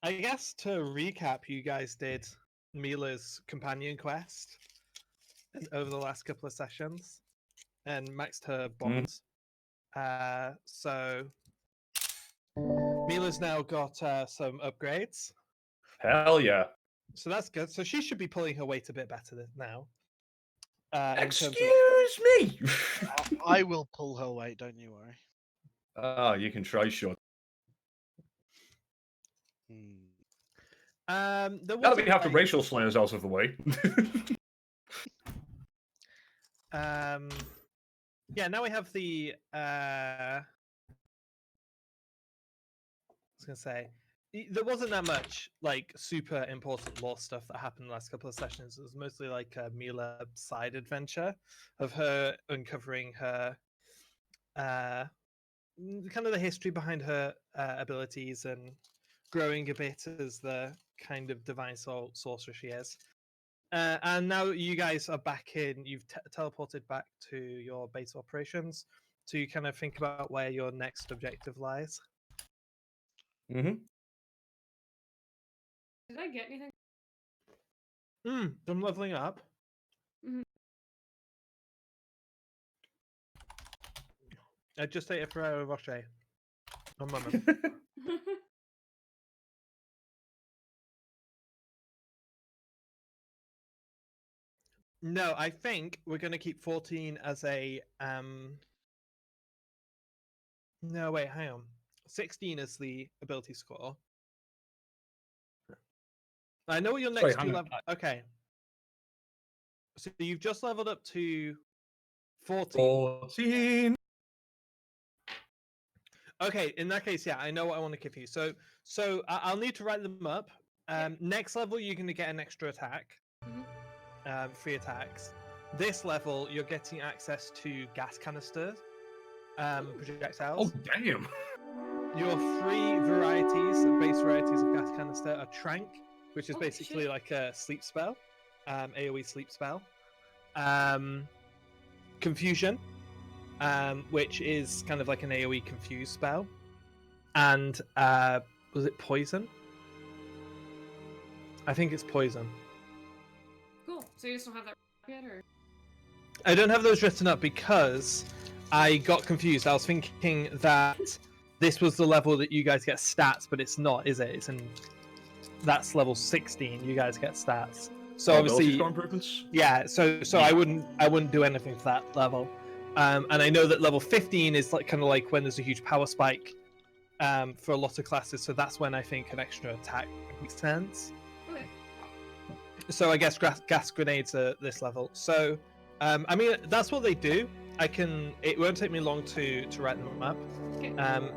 I guess to recap, you guys did Mila's companion quest over the last couple of sessions and maxed her bonds. So Mila's now got some upgrades. Hell yeah. So that's good. So she should be pulling her weight a bit better now. Excuse me. I will pull her weight, don't you worry. Ah, you can try, sure. There Now that we have the like, racial slurs out of the way. yeah, now we have the I was gonna say there wasn't that much like super important lore stuff that happened the last couple of sessions. It was mostly like a Mila side adventure of her uncovering her kind of the history behind her abilities and growing a bit as the kind of divine sorcerer she is. And now that you guys are back in, you've teleported back to your base operations to kind of think about where your next objective lies. Mm-hmm. Did I get anything? I'm leveling up. Mm-hmm. I just ate a Ferrero Rocher. One moment. No, I think we're going to keep 14 as a no, wait, hang on. 16 is the ability score. I know what your next two level. Okay. So you've just leveled up to 14. 14. Okay, in that case, yeah, I know what I want to give you. So I'll need to write them up. Next level, you're going to get an extra attack. 3 attacks. This level, you're getting access to gas canisters, projectiles. Oh, damn. Your 3 varieties, base varieties of gas canister are Trank, which is basically like a sleep spell, AoE sleep spell. Confusion, which is kind of like an AoE confuse spell. And was it poison? I think it's poison. Cool. So you just don't have that yet, or? I don't have those written up because I got confused. I was thinking that this was the level that you guys get stats, but it's not, is it? It's in that's level 16. You guys get stats. So obviously, yeah. So I wouldn't do anything for that level. And I know that level 15 is like kind of like when there's a huge power spike for a lot of classes. So that's when I think an extra attack makes sense. Okay. So I guess gas grenades are this level. So I mean that's what they do. It won't take me long to write them up. Okay.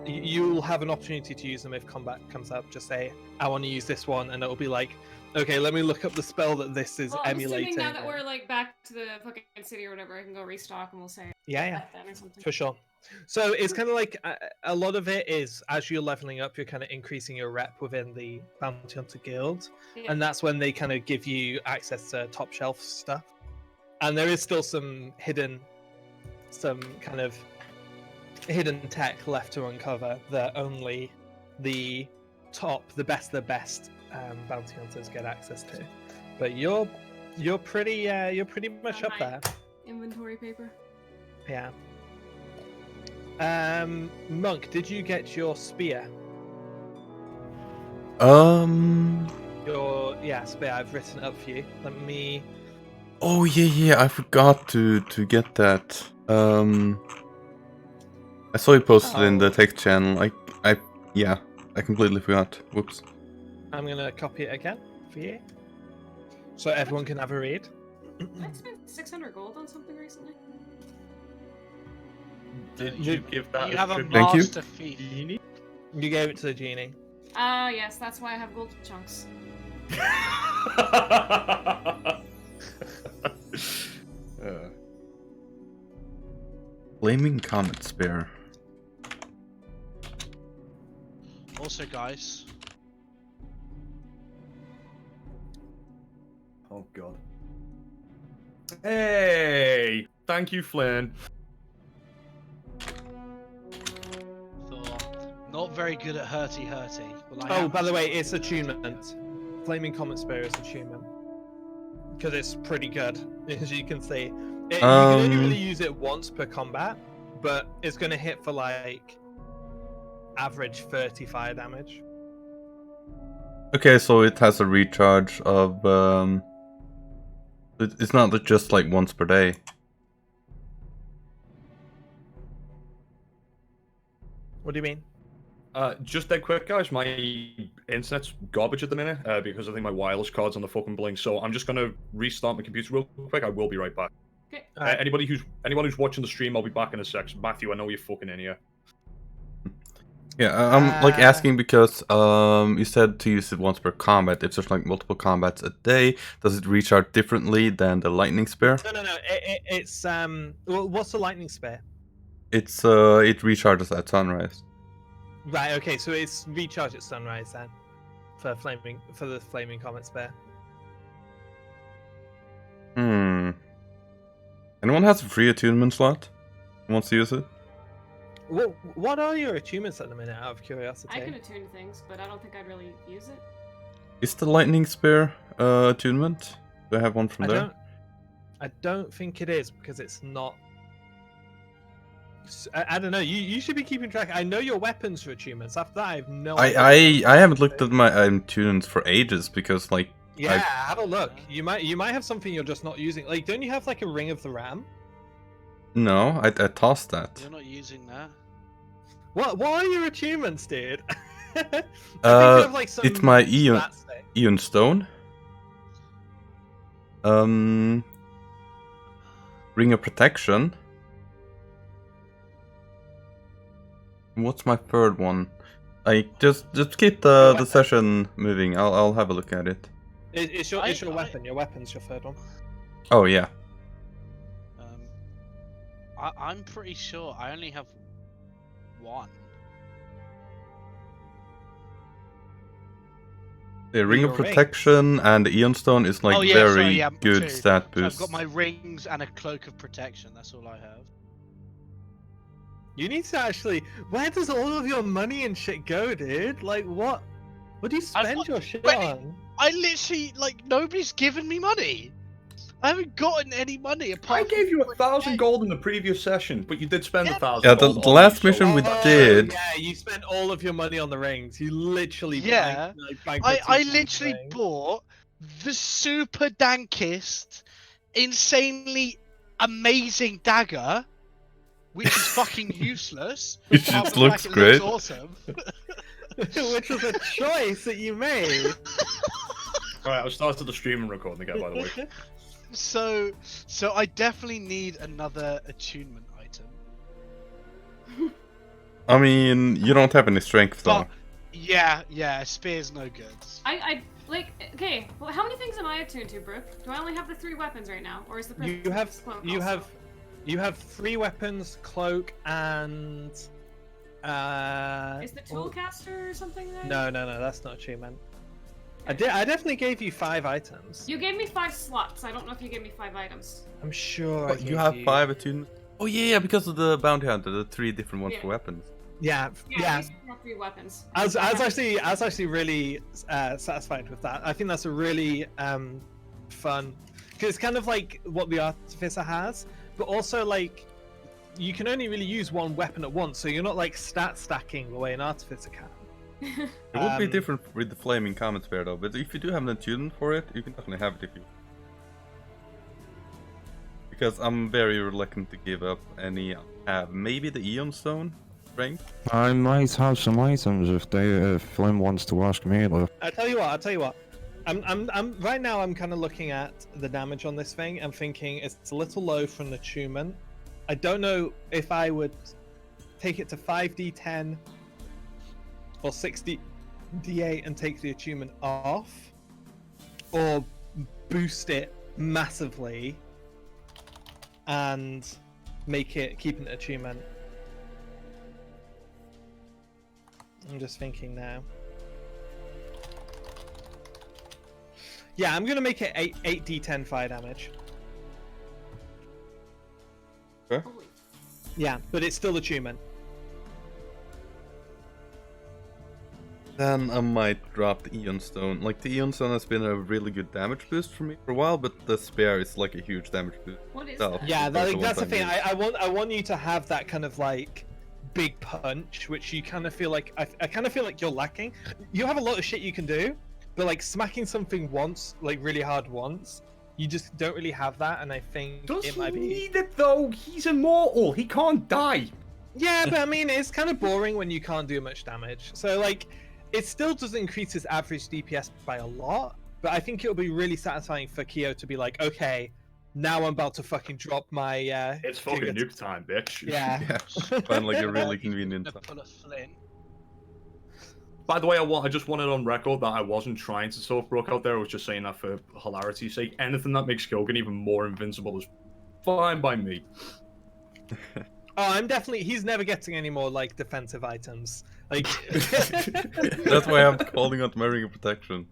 You'll have an opportunity to use them if combat comes up. Just say I want to use this one, and it'll be like, okay, let me look up the spell that this is emulating. I'm assuming now that we're like back to the fucking city or whatever, I can go restock and we'll say yeah, or something. for sure. So it's kind of like a lot of it is as you're leveling up, you're kind of increasing your rep within the Bounty Hunter Guild, and that's when they kind of give you access to top shelf stuff. And there is still some kind of hidden tech left to uncover that only the best bounty hunters get access to. But you're pretty much up there. Inventory paper. Yeah. Monk, did you get your spear? Your spear. I've written it up for you. Let me. Oh yeah. I forgot to get that. I saw you posted in the tech channel. I completely forgot. Whoops. I'm gonna copy it again for you, so everyone can have a read. I spent 600 gold on something recently. Did you give that? You have a Thank you. master thief. You gave it to the genie. Yes, that's why I have gold chunks. Flaming Comet Spear. Also, guys. Oh god. Hey! Thank you, Flynn. So, Not very good at hurty. Well, I Oh, am by the way, actually it's good at attunement. Flaming Comet Spear is attunement. Because it's pretty good, as you can see. You can only really use it once per combat, but it's going to hit for like average 30 fire damage. Okay, so it has a recharge of it's not just like once per day. What do you mean? Just dead quick, guys. My internet's garbage at the minute because I think my wireless card's on the fucking blink. So I'm just gonna restart my computer real quick. I will be right back. Okay. Alright. Anyone who's watching the stream, I'll be back in a sec. Matthew, I know you're fucking in here. Yeah, I'm like asking because you said to use it once per combat. If there's like multiple combats a day, does it recharge differently than the lightning spear? No. It's what's the lightning spear? It recharges at sunrise. Right. Okay. So it's recharge at sunrise then, for the flaming comet spear. Anyone has a free attunement slot? Who wants to use it? What are your attunements at the minute? Out of curiosity. I can attune things, but I don't think I'd really use it. Is the lightning spear attunement? Do I have one from there? I don't think it is because it's not. I don't know. You should be keeping track. I know your weapons for attunements. After that, I have no idea. I haven't looked at my attunements for ages because like. Yeah, have a look. You might have something you're just not using. Like, don't you have like a Ring of the Ram? No, I tossed that. You're not using that. What are your achievements, dude? I think you have, like, some it's my stats thing. Eon Stone. Ring of Protection. What's my third one? Just keep the session moving. I'll have a look at it. It's your weapon. Your weapon's your third one. Oh yeah. I'm pretty sure I only have one. The Ring of Your rings. Protection and the Eon Stone is like very good two. stat So boost. I've got my rings and a cloak of protection. That's all I have. You need to actually. Where does all of your money and shit go, dude? Like, what? What do you spend your shit on? I literally, like, nobody's given me money. I haven't gotten any money apart. I gave you 1,000 gold in the previous session, but you did spend 1,000. Yeah, the last mission we did. Yeah, you spent all of your money on the rings. You literally. Yeah. I literally bought the super dankest, insanely amazing dagger, which is fucking useless. It apart just from the looks fact it great. awesome. Which was a choice that you made. Alright, I'll start the stream and recording again, by the way. So I definitely need another attunement item. I mean, you don't have any strength though. But yeah, spear's no good. I like. Okay, well, how many things am I attuned to, Brooke? Do I only have the 3 weapons right now, or is the princess cloak also? You have 3 weapons, cloak, and. Is the toolcaster or something there? No, that's not achievement. I definitely gave you 5 items. You gave me 5 slots. I don't know if you gave me 5 items. I'm sure. What, you have 5 attunements? Oh yeah, because of the bounty hunter, the 3 different ones for weapons. Yeah. I have 3 weapons. I was actually really satisfied with that. I think that's a really fun, because it's kind of like what the artificer has, but also like you can only really use one weapon at once, so you're not like stat stacking the way an artificer can. It would be different with the flaming comet spear though, but if you do have an attunement for it, you can definitely have it if you. Because I'm very reluctant to give up any. Maybe the Eon Stone strength. I might have some items if Flynn wants to ask me though. I'll tell you what. I'm right now. I'm kind of looking at the damage on this thing and thinking it's a little low for an attunement. I don't know if I would take it to 5d10 or 60d8 and take the attunement off, or boost it massively and keep an attunement. I'm just thinking now. Yeah, I'm gonna make it 8d10 fire damage. Okay. Yeah, but it's still attunement. Then I might drop the Eon Stone. Like, the Eon Stone has been a really good damage boost for me for a while, but the Spear is like a huge damage boost. What is itself. that? Yeah, That's that's the thing. one-time I want you to have that kind of like big punch, which you kind of feel like I kind of feel like you're lacking. You have a lot of shit you can do, but like smacking something once, like really hard once, you just don't really have that. And I think Does it he might be. need it though? He's immortal. He can't die. Yeah, but I mean, it's kind of boring when you can't do much damage. So like, it still does increase his average DPS by a lot, but I think it'll be really satisfying for Kyo to be like, okay, now I'm about to fucking drop my. It's fucking Jigger. nuke time, bitch. Yeah. Yeah, find like a really convenient To time. pull a flint. By the way, I just wanted on record that I wasn't trying to talk Brooke out there. I was just saying that for hilarity's sake. Anything that makes Kilgan even more invincible is fine by me. Oh, I'm definitely. He's never getting any more like defensive items. Like, That's why I'm calling out my ring of protection.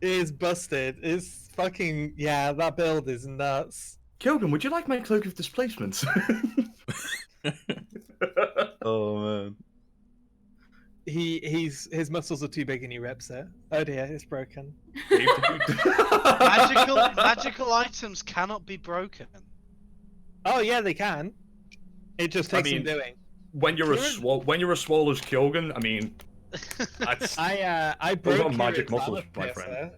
is busted. Is fucking yeah. That build is nuts. Kilgan, would you like my cloak of displacement? Oh man. His muscles are too big and he rips it. Oh dear, it's broken. Magical items cannot be broken. Oh yeah, they can. It just takes some mean, doing. when you're a Swallow's Kilgan, I mean, that's I those broke are magic your muscles, armor my friend. piercer.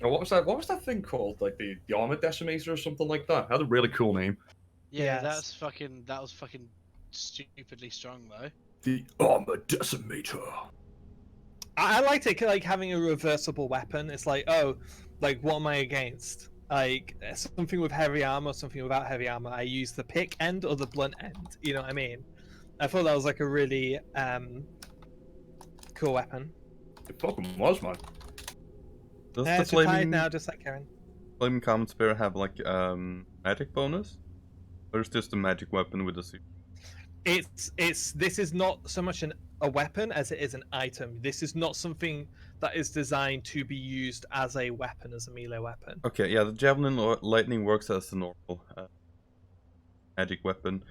Oh, what was that? What was that thing called? Like the armor decimator or something like that? It had a really cool name. Yeah, Yes. that was fucking stupidly strong though. The armor decimator. I liked it like having a reversible weapon. It's like, oh, like what am I against? Like something with heavy armor, something without heavy armor. I use the pick end or the blunt end. You know what I mean? I thought that was like a really cool weapon. It fucking was, man. Does Yeah, the it's retired flaming now, just like Karen. common spear have like magic bonus? Or is just a magic weapon with a suit? This is not so much a weapon as it is an item. This is not something that is designed to be used as a weapon, as a melee weapon. Okay, yeah, the javelin or lightning works as a normal magic weapon,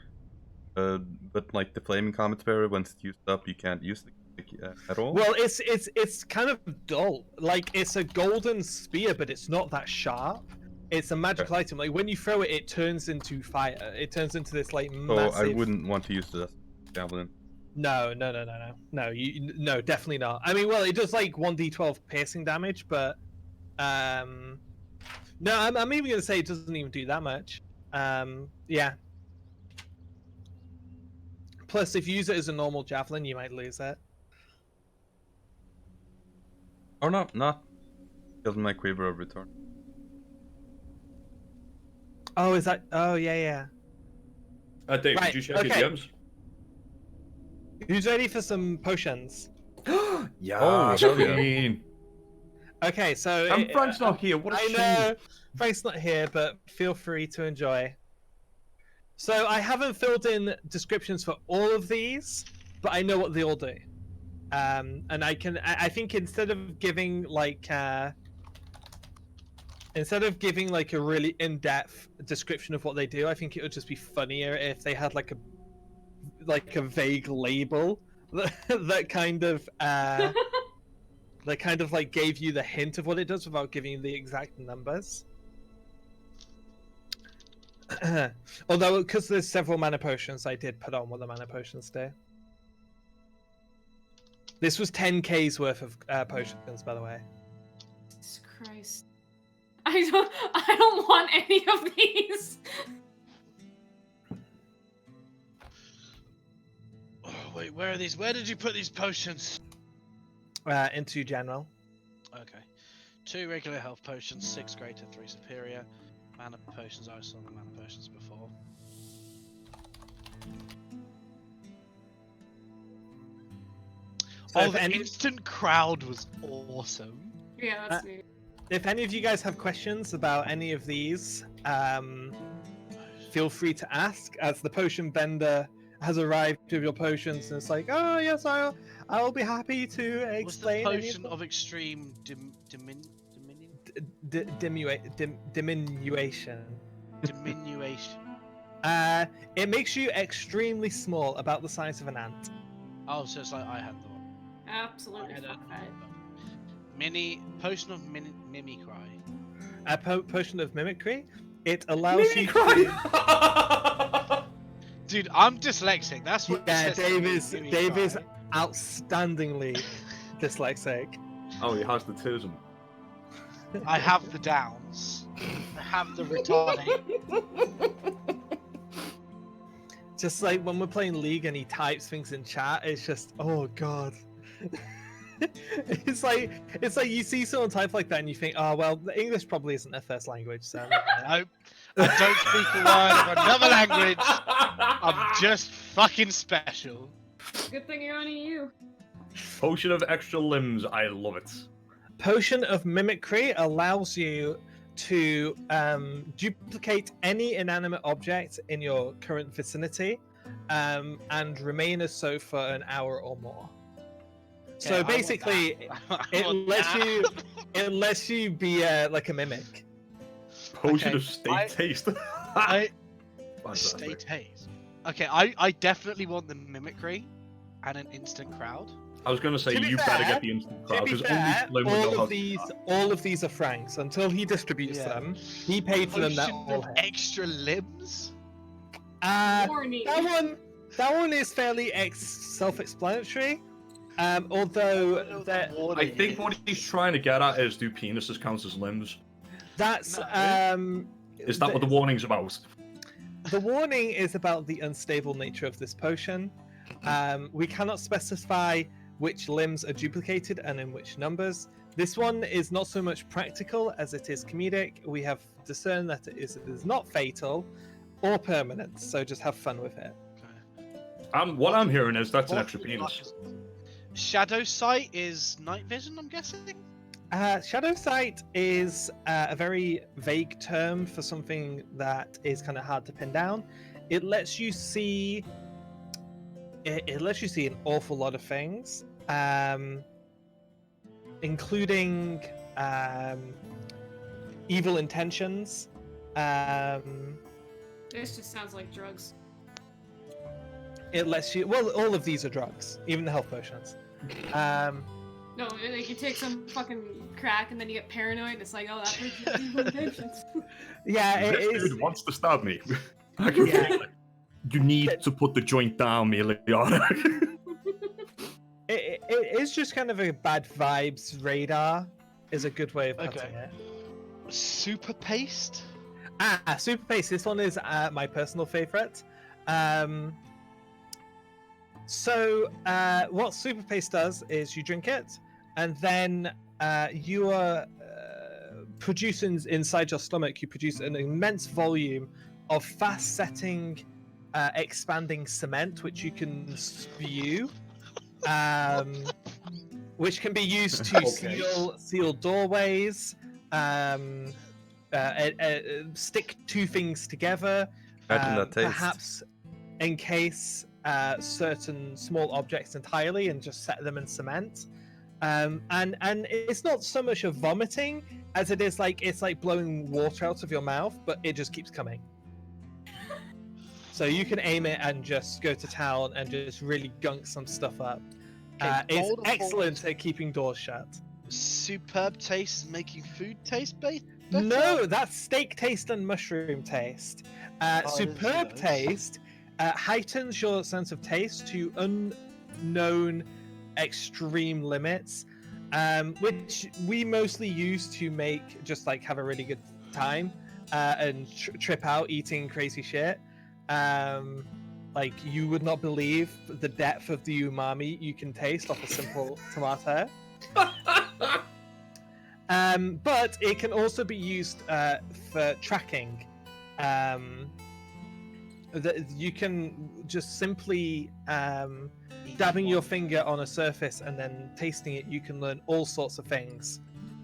but like the flaming comet spear, once it's used up, you can't use it at all. Well, it's kind of dull. Like it's a golden spear, but it's not that sharp. It's a magical item. Like when you throw it, it turns into fire. It turns into this like So massive. I wouldn't want to use this javelin. No, definitely not. I mean, well, it does like 1d12 piercing damage, but no, I'm even gonna say it doesn't even do that much. Yeah. Plus, if you use it as a normal javelin, you might lose it. Or not. Doesn't my quiver of return. Oh, is that? Oh, yeah. Dave, Right, did you check okay. your DMs? Who's ready for some potions? Yeah, Oh, hell yeah. Queen. Okay, so And Frank's not here. What a I shame. know Frank's not here, but feel free to enjoy. So I haven't filled in descriptions for all of these, but I know what they all do. And I think instead of giving like a really in-depth description of what they do, I think it would just be funnier if they had like a vague label that kind of like gave you the hint of what it does without giving you the exact numbers. Although, because there's several mana potions, I did put on what the mana potions do. This was 10k's worth of potions, by the way. Jesus Christ. I don't want any of these. Oh, wait, where are these? Where did you put these potions? Into general. Okay. 2 regular health potions, 6 greater, 3 superior. Mana potions, I saw the mana potions before. So The instant crowd was awesome. Yeah, that's neat. If any of you guys have questions about any of these, feel free to ask, as the potion vendor has arrived with your potions, and it's like, oh yes, I'll be happy to explain. What's the potion of extreme diminution? Diminution. Diminution. It makes you extremely small, about the size of an ant. Oh, so it's like I had the one. Absolutely I don't fuck that. Potion of mimicry. A potion of mimicry. It allows you to. Dude, I'm dyslexic. That's what. Yeah, it says to me, Dave is mimicry. outstandingly dyslexic. Oh, he has the tism. I have the downs. I have the retarding. Just like when we're playing League and he types things in chat, it's just, oh god. it's like you see someone type like that and you think, oh well, English probably isn't their first language, so. I don't speak a word of another language. I'm just fucking special. Good thing you're on EU. Potion of extra limbs. I love it. Potion of mimicry allows you to duplicate any inanimate object in your current vicinity and remain as so for an hour or more. So Yeah, basically, it lets you be like a mimic. Potion Okay, of state taste. State haze. Okay, I definitely want the mimicry and an instant crowd. I was going to say, To be you better fair- get the instant To crowd, be because fair, only Slim would know how all of these are francs until he distributes Yeah. them. He paid for them. That Potion all of him. extra limbs. Warning. That one is fairly self-explanatory. Although that I think what he's trying to get at is, do penises count as limbs? that's No. Is that what the warning's about? The warning is about the unstable nature of this potion. We cannot specify which limbs are duplicated and in which numbers. This one is not so much practical as it is comedic. We have discerned that it is not fatal or permanent, so just have fun with it. What I'm hearing is that's an extra penis. Shadow sight is night vision, I'm guessing. Shadow sight is a very vague term for something that is kind of hard to pin down. It lets you see. It lets you see an awful lot of things, including evil intentions. This just sounds like drugs. It lets you. Well, all of these are drugs, even the health potions. No, like you take some fucking crack and then you get paranoid. And it's like, oh, that person's has evil intentions. Yeah, it This is. dude wants to stab me. I can feel it. You need to put the joint down, Miliana. It is just kind of a bad vibes radar. Is a good way of putting Okay. it. Super paste. Super paste. This one is my personal favorite. So what super paste does is you drink it, and then you are producing inside your stomach. You produce an immense volume of fast-setting, expanding cement, which you can spew, which can be used to seal doorways, stick two things together, Imagine that taste. perhaps encase certain small objects entirely and just set them in cement. And it's not so much of vomiting as it is like it's like blowing water out of your mouth, but it just keeps coming. So you can aim it and just go to town and just really gunk some stuff up. It's Golden excellent at keeping doors shut. Superb taste, making food taste better. No, that's steak taste and mushroom taste. I didn't see Superb those. taste heightens your sense of taste to unknown extreme limits, which we mostly use to make just like have a really good time and trip out eating crazy shit. Like you would not believe the depth of the umami you can taste off a simple tomato. But it can also be used for tracking. You can just simply dabbing your finger on a surface and then tasting it. You can learn all sorts of things.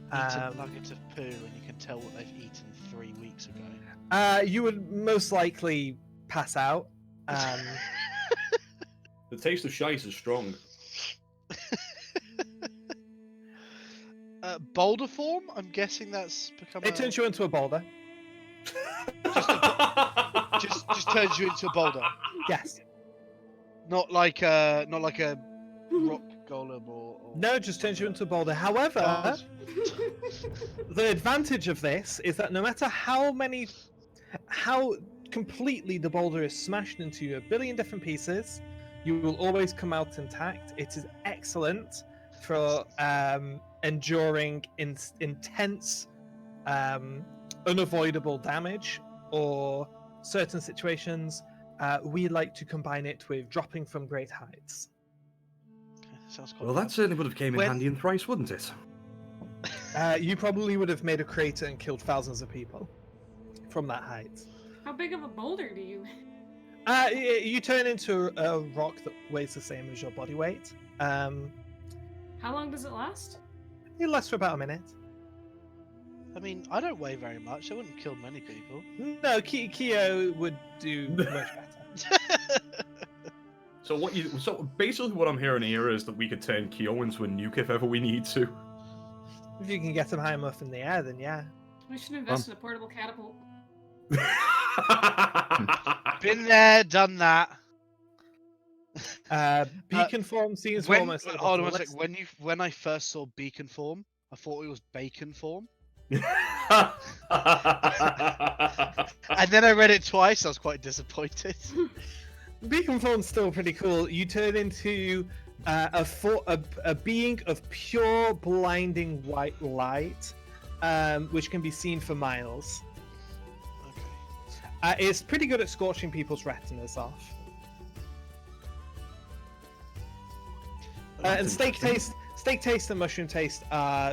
Eat a nugget of poo, and you can tell what they've eaten 3 weeks ago. You would most likely pass out. The taste of shice is strong. Boulder form? I'm guessing that's become. It turns you into a boulder. just turns you into a boulder. Yes. Not like a rock golem or... No, it just turns you into a boulder. However, God. the advantage of this is that no matter how completely the boulder is smashed into a billion different pieces, you will always come out intact. It is excellent for enduring intense, unavoidable damage or certain situations. We like to combine it with dropping from great heights. Okay, sounds quite Well, fun. that certainly would have came in When- handy in Thrice, wouldn't it? You probably would have made a crater and killed thousands of people from that height. How big of a boulder do you? You turn into a rock that weighs the same as your body weight. How long does it last? It lasts for about a minute. I mean, I don't weigh very much. I wouldn't kill many people. No, Kyo would do much better. So basically what I'm hearing here is that we could turn Kyo into a nuke if ever we need to. If you can get him high enough in the air, then yeah. We should invest in a portable catapult. Been there, done that. Beacon form seems When, almost. hold on one sec. When I first saw beacon form, I thought it was bacon form. And then I read it twice. I was quite disappointed. Beacon form's still pretty cool. You turn into a being of pure blinding white light, which can be seen for miles. Okay. It's pretty good at scorching people's retinas off. And steak taste and mushroom taste,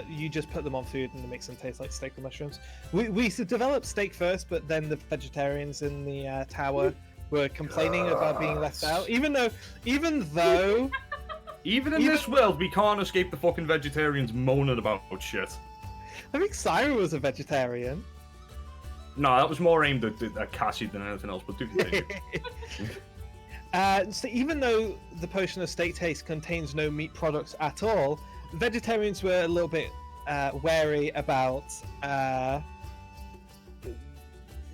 you just put them on food and it makes them taste like steak and mushrooms. We developed steak first, but then the vegetarians in the tower were complaining about being left out. Even in this world, we can't escape the fucking vegetarians moaning about shit. I think Syra was a vegetarian. No, that was more aimed at Cassie than anything else, but do continue. So even though the potion of steak taste contains no meat products at all, vegetarians were a little bit wary about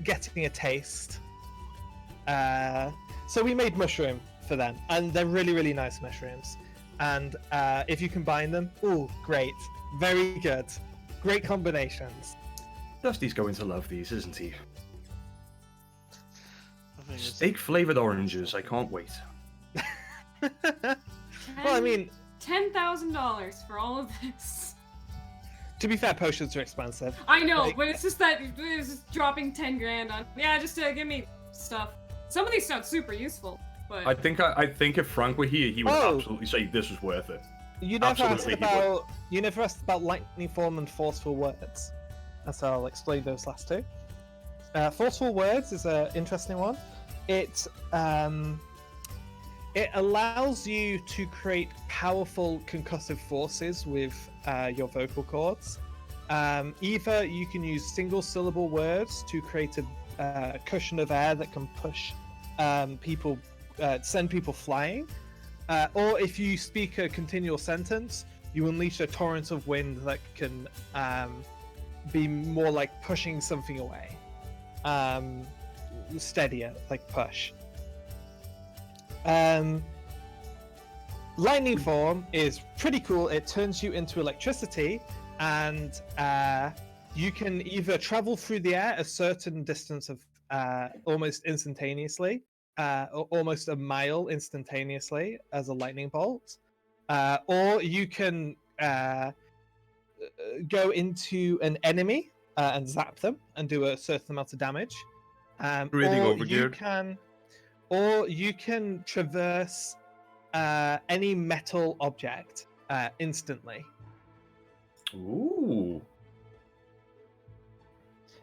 getting a taste. So we made mushroom for them, and they're really, really nice mushrooms. And if you combine them, ooh, great. Very good. Great combinations. Dusty's going to love these, isn't he? I think it's... Steak-flavored oranges, I can't wait. Well, I mean, $10,000 for all of this. to be fair, potions are expensive. I know, Like- but it's just that it's just dropping 10 grand on. Yeah, just give me stuff. Some of these sound super useful, but I think if Frank were here, he would absolutely say this was worth it. You never Absolutely, asked about lightning form and forceful words, and so I'll explain those last two. Forceful words is an interesting one. It allows you to create powerful concussive forces with your vocal cords. Either you can use single-syllable words to create a cushion of air that can push people, send people flying. Or if you speak a continual sentence, you unleash a torrent of wind that can be more like pushing something away. Steadier, like push. Lightning form is pretty cool. It turns you into electricity, and you can either travel through the air a certain distance of almost instantaneously, or almost a mile instantaneously as a lightning bolt, or you can go into an enemy and zap them and do a certain amount of damage. Breathing or overgeared. you can traverse any metal object instantly. Ooh.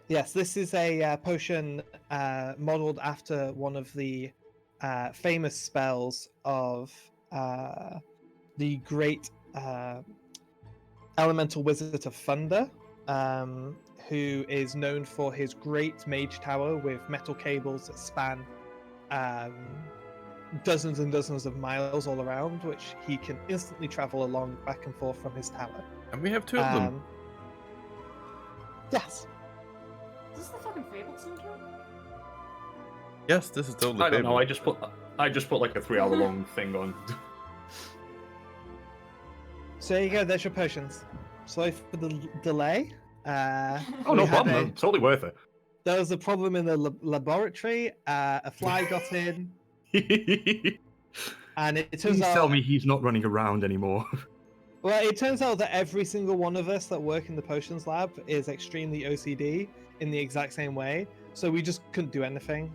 Yes, this is a potion modeled after one of the famous spells of the great elemental wizard of thunder, who is known for his great mage tower with metal cables that span dozens and dozens of miles all around, which he can instantly travel along back and forth from his tower. And we have two of them. Yes. Is this the fucking Fable soundtrack? Yes, this is totally. I don't know. Fable. I just put like a 3-hour long thing on. So there you go. There's your potions. Sorry for the delay. Oh, We no had problem. Totally worth it. There was a problem in the laboratory. A fly got in, and it turns Please out. tell me he's not running around anymore. Well, it turns out that every single one of us that work in the potions lab is extremely OCD in the exact same way. So we just couldn't do anything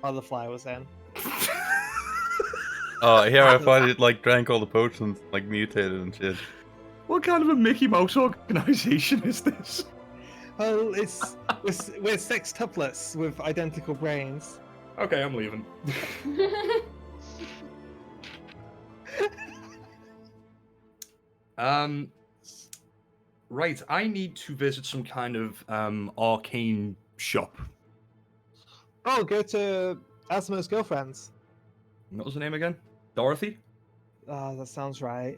while the fly was in. Here I find it like drank all the potions, like mutated and shit. What kind of a Mickey Mouse organization is this? Well, we're sextuplets with identical brains. Okay, I'm leaving. Right, I need to visit some kind of arcane shop. Oh, go to Asimo's girlfriend's. What was the name again? Dorothy? That sounds right.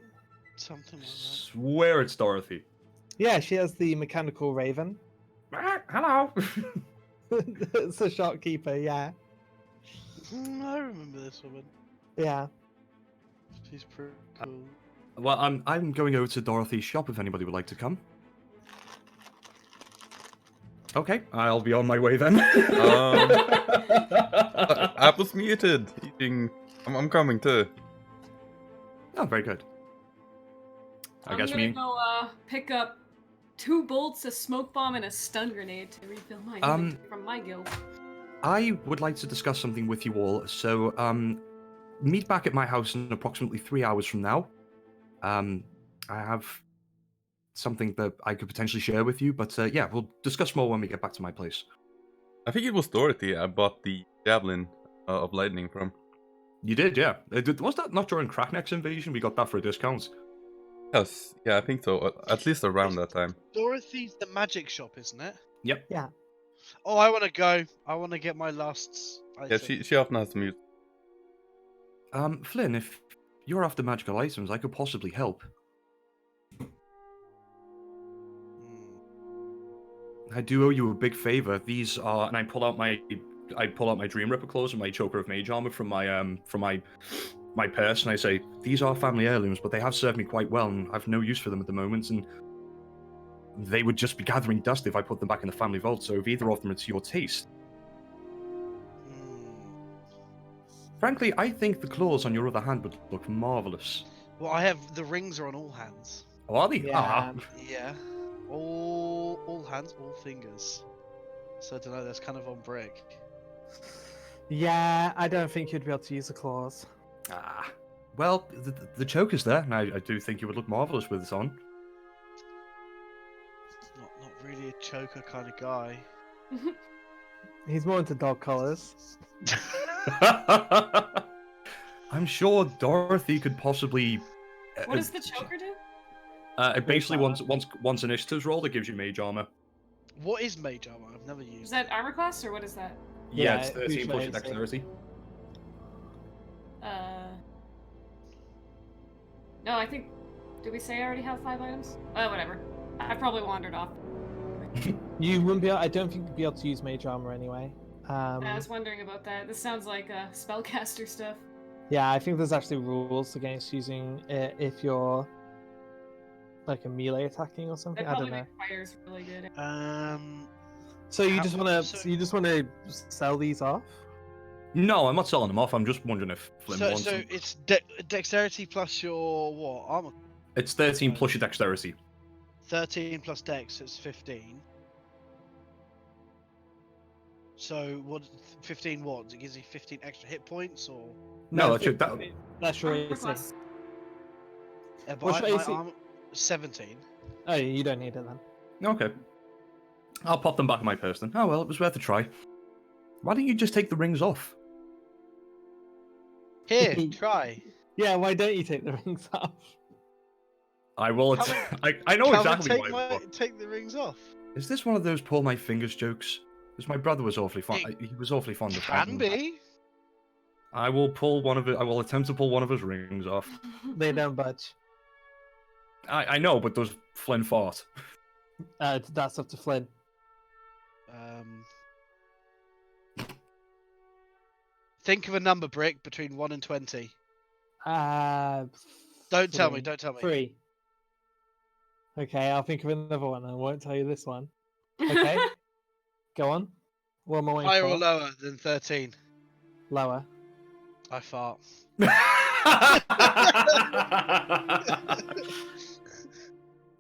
Something like that. Swear it's Dorothy. Yeah, she has the mechanical raven. Hello. It's a shopkeeper, yeah. I remember this woman. Yeah. She's pretty cool. Well, I'm going over to Dorothy's shop if anybody would like to come. Okay, I'll be on my way then. Apple's muted. I'm coming too. Oh, very good. I guess I'm gonna go pick up 2 bolts, a smoke bomb, and a stun grenade to refill my inventory from my guild. I would like to discuss something with you all. So, meet back at my house in approximately 3 hours from now. I have something that I could potentially share with you, but yeah, we'll discuss more when we get back to my place. I think it was Dorothy I bought the javelin of lightning from. You did, yeah. Was that not during Crackneck's invasion? We got that for a discount. Yes, yeah, I think so. At least around that time. Dorothy's the magic shop, isn't it? Yep. Yeah. Oh, I want to go. I want to get my last Yeah, item. she often has mute. Flynn, if you're after magical items, I could possibly help. I do owe you a big favor. These are, and I pull out my Dream Ripper clothes and my Choker of Mage armor from my purse, and I say, these are family heirlooms, but they have served me quite well, and I've no use for them at the moment, and they would just be gathering dust if I put them back in the family vault, so if either of them are to your taste. Frankly, I think the claws on your other hand would look marvellous. Well, I have the rings are on all hands. Oh, are they? Yeah. Ah. Yeah. All hands, all fingers. So I don't know, that's kind of on brick. Yeah, I don't think you'd be able to use the claws. Ah. Well, the choker's there, and I do think you would look marvellous with it on. Not really a choker kind of guy. He's more into dog collars. I'm sure Dorothy could possibly. What does the choker do? It basically once initiative's rolled, it gives you mage armor. What is mage armor? I've never used Is that armor class or what is that? Yeah, Yeah, it's 13 plus usually your dexterity. No, I think. Did we say I already have 5 items? Whatever. I probably wandered off. You wouldn't be able, I don't think you'd be able to use mage armor anyway. I was wondering about that. This sounds like spellcaster stuff. Yeah, I think there's actually rules against using it if you're like a melee attacking or something. That I probably don't know. makes fires really good. So you How- just want to so- you just want to sell these off? No, I'm not selling them off. I'm just wondering if Flynn So, wants so them. it's dexterity plus your what armor? It's 13 plus your dexterity. 13 plus dex, it's 15. So what? 15 what? It gives you 15 extra hit points, or? No, I that's your, think that's your Armor AC. class. Yeah, but What's my your AC? armor 17. Oh, you don't need it then. Okay. I'll pop them back in my purse then. Oh well, it was worth a try. Why don't you just take the rings off? Here, try. Yeah, why don't you take the rings off? I will. Come I know Come and exactly take why. take the rings off. Is this one of those pull my fingers jokes? Because my brother was awfully fond. It He was awfully fond of Can them. be. I will pull one of it. I will attempt to pull one of his rings off. They don't budge. I know, but does Flynn fart? That's up to Flynn. Think of a number, Brick, between 1 and 20. Uh, Don't tell me. three. Don't tell me. 3. Okay, I'll think of another one. I won't tell you this one. Okay, go on. What am I waiting Higher for? or lower than 13? Lower. I fart.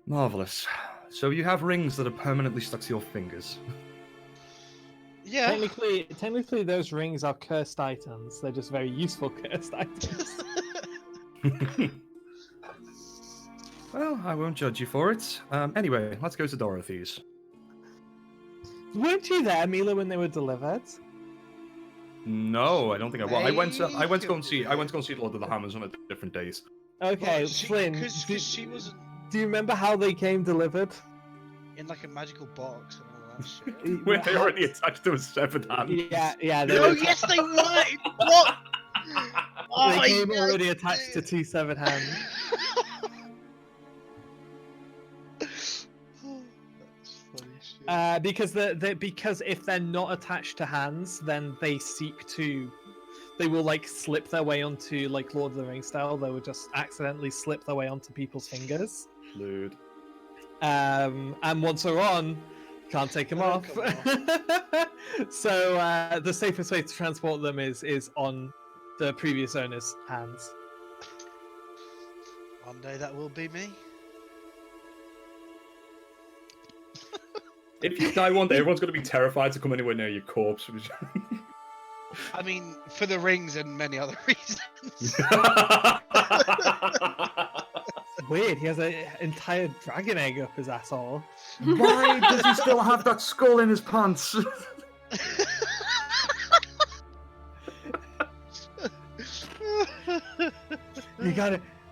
Marvelous. So you have rings that are permanently stuck to your fingers. Yeah. Technically, those rings are cursed items. They're just very useful cursed items. Well, I won't judge you for it. Anyway, let's go to Dorothy's. Weren't you there, Mila, when they were delivered? No, I don't think I was. I went to go and see Lord of the Hammers on a different date. Okay, Well, Flynn. Because she wasn't Do you remember how they came delivered? in like a magical box and all that shit. Were they already attached to a severed hand? Yeah. Oh, yes, they were! What? Oh, They came yeah, already attached to 2 severed hands. That's funny shit. Because if they're not attached to hands, then they will like slip their way onto like Lord of the Rings style. They would just accidentally slip their way onto people's fingers. Lewd. And once they're on, can't take them off. So the safest way to transport them is on the previous owner's hands. One day that will be me. If you die one day, everyone's going to be terrified to come anywhere near your corpse. I mean, for the rings and many other reasons. Weird, he has an entire dragon egg up his asshole. Why does he still have that skull in his pants?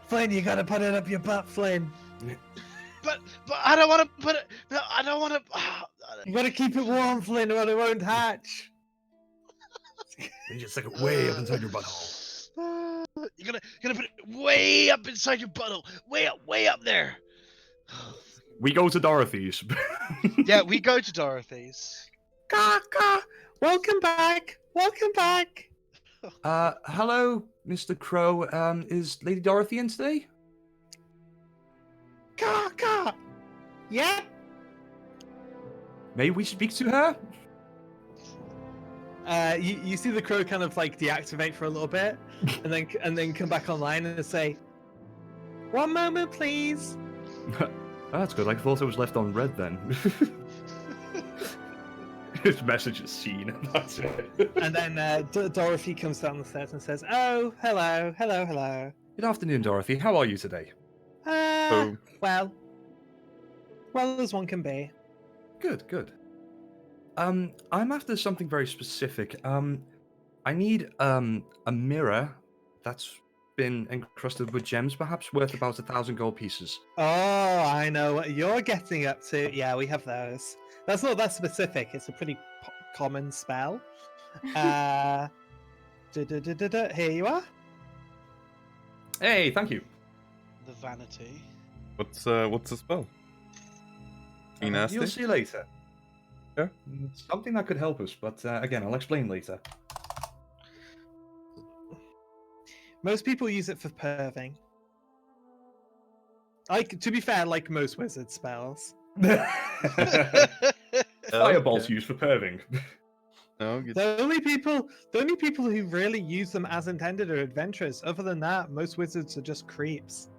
Flynn, you gotta put it up your butt, Flynn. But I don't want to put it. No, I don't want to. You gotta keep it warm, Flynn, or it won't hatch. And just stick it way up inside your butthole. You're gonna put it way up inside your butthole, way up there. We go to Dorothy's. Yeah, we go to Dorothy's. Caw. Welcome back. Hello, Mr. Crow. Is Lady Dorothy in today? Caw. Yep. May we speak to her? You see the crow kind of like deactivate for a little bit, and then come back online and say, "One moment, please." That's good. I thought it was left on red then. His message is seen, and that's it. And then Dorothy comes down the stairs and says, "Oh, hello. Good afternoon, Dorothy. How are you today? Well as one can be." Good. I'm after something very specific. I need a mirror that's been encrusted with gems, perhaps worth about 1,000 gold pieces. Oh, I know what you're getting up to. Yeah, we have those. That's not that specific. It's a pretty common spell. Here you are. Hey, thank you. The vanity. What's the spell? Be nasty? You'll see later. Yeah. It's something that could help us, but again, I'll explain later. Most people use it for perving. To be fair, like most wizard spells. Fireball's used for perving. No, good. The only people who really use them as intended are adventurers. Other than that, most wizards are just creeps.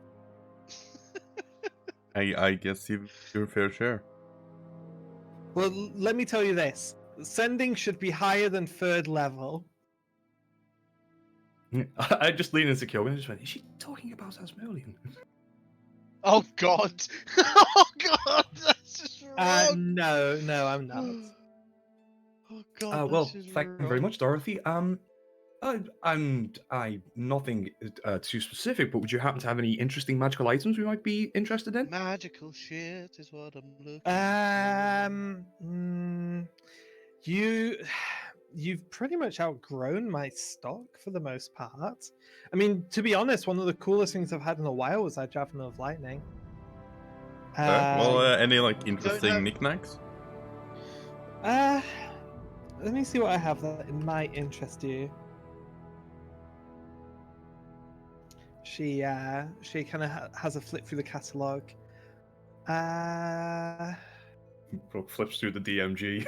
I guess your fair share. Well, let me tell you this. Sending should be higher than 3rd level. I just leaned into Kilwin and just went, is she talking about Asmodean? Oh God! Oh God! That's just wrong. No, I'm not. Oh God! Well, that's just thank you very wrong. much, Dorothy. I'm nothing too specific, but would you happen to have any interesting magical items we might be interested in? Magical shit is what I'm looking. You've pretty much outgrown my stock for the most part. I mean, to be honest, one of the coolest things I've had in a while was that Javelin of Lightning. Any like interesting have- knickknacks? Let me see what I have that might interest you. She kind of has a flip through the catalogue. Brooke flips through the DMG.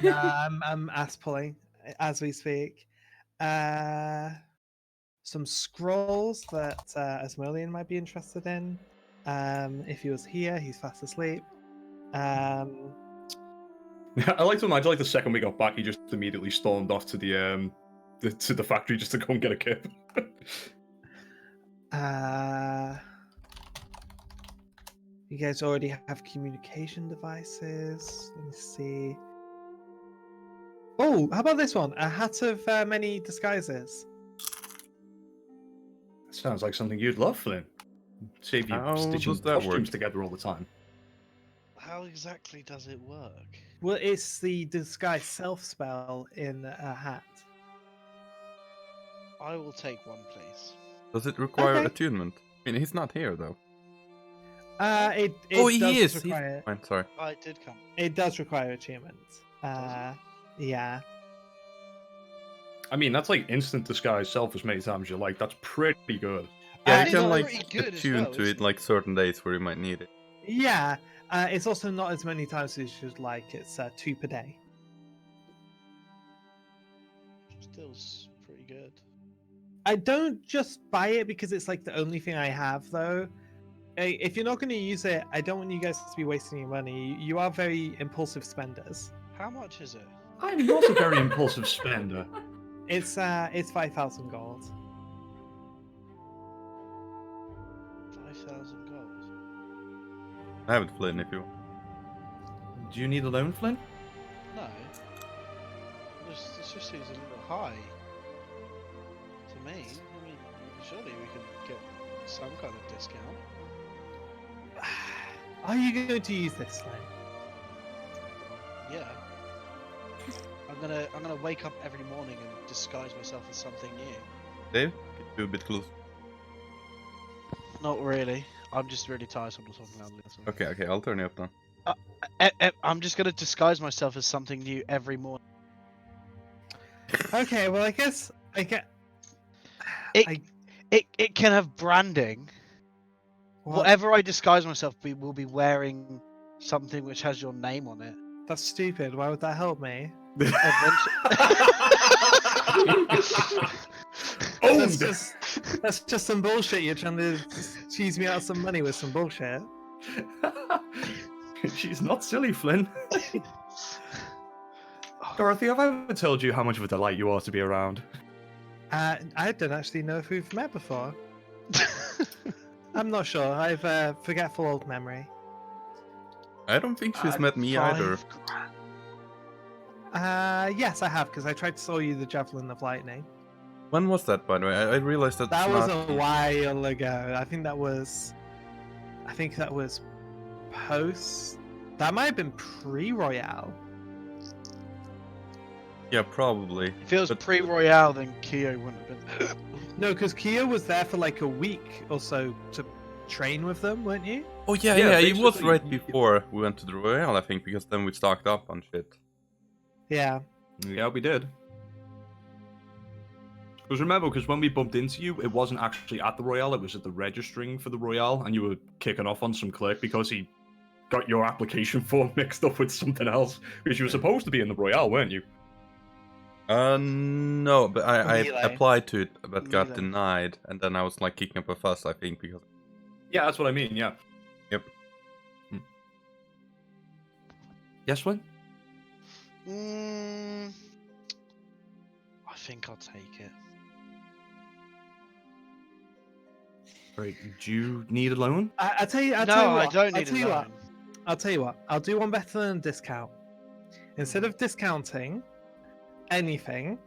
I'm ass pulling as we speak. Some scrolls that Asmodean might be interested in. If he was here, he's fast asleep. I like to imagine, like, the second we got back, he just immediately stormed off to the factory just to go and get a kip. You guys already have communication devices. Let me see. Oh, how about this one? A hat of many disguises. Sounds like something you'd love, Flynn. Save you How stitching does that costumes work? together all the time. How exactly does it work? Well, it's the disguise self spell in a hat. I will take one, please. Does it require Okay. attunement? I mean, he's not here though. It Oh, he does is. require. Fine, sorry. I did come. It does require attunement. Does Yeah. I mean, that's like instant disguise self as many times as you like. That's pretty good. Yeah, And you can it's like pretty good as attune well, to isn't it like certain days where you might need it. Yeah. It's also not as many times as you'd like. It's 2 per day. Still's pretty good. I don't just buy it because it's like the only thing I have, though. If you're not going to use it, I don't want you guys to be wasting your money. You are very impulsive spenders. How much is it? I'm not a very impulsive spender. It's 5,000 gold. 5,000 gold. I have it, Flynn, if you. Do you need a loan, Flynn? No. This just seems a little high. To me. I mean, surely we can get some kind of discount. Are you going to use this then? Yeah. I'm gonna wake up every morning and disguise myself as something new. Dave, get you a bit close. Not really. I'm just really tired, so I'm not talking loudly. That's all. Okay, I'll turn you up then. I'm just gonna disguise myself as something new every morning. Okay, well, I guess I get. It can have branding. What? Whatever I disguise myself, we will be wearing something which has your name on it. That's stupid. Why would that help me? Owned! That's just some bullshit. You're trying to cheese me out of some money with some bullshit. She's not silly, Flynn. Dorothy, have I ever told you how much of a delight you are to be around? I don't actually know if we've met before. I'm not sure. I've forgetful old memory. I don't think she's met me either. Yes, I have, because I tried to sell you the Javelin of Lightning. When was that, by the way? I realized that. That was a while ago. I think that was post. That might have been pre-Royale. Yeah, probably. If it was But- pre-Royale, then Kyo wouldn't have been. No, because Kia was there for like a week or so to train with them, weren't you? Oh yeah, Yeah, it was basically, right before we went to the Royale, I think, because then we stocked up on shit. Yeah. Yeah, we did. Because remember, because when we bumped into you, it wasn't actually at the Royale, it was at the registering for the Royale, and you were kicking off on some clerk because he got your application form mixed up with something else. Because you were supposed to be in the Royale, weren't you? No, but I Melee. applied to it, but got Melee. denied, and then I was like kicking up a fuss, I think, because. Yeah, that's what I mean, yeah. Yep. Yes, Flynn? I think I'll take it. Right, do you need a loan? I'll tell you. I'll No, tell you I what. don't I'll need tell a you loan. what. I'll tell you what. I'll do one better than a discount. Instead of discounting anything,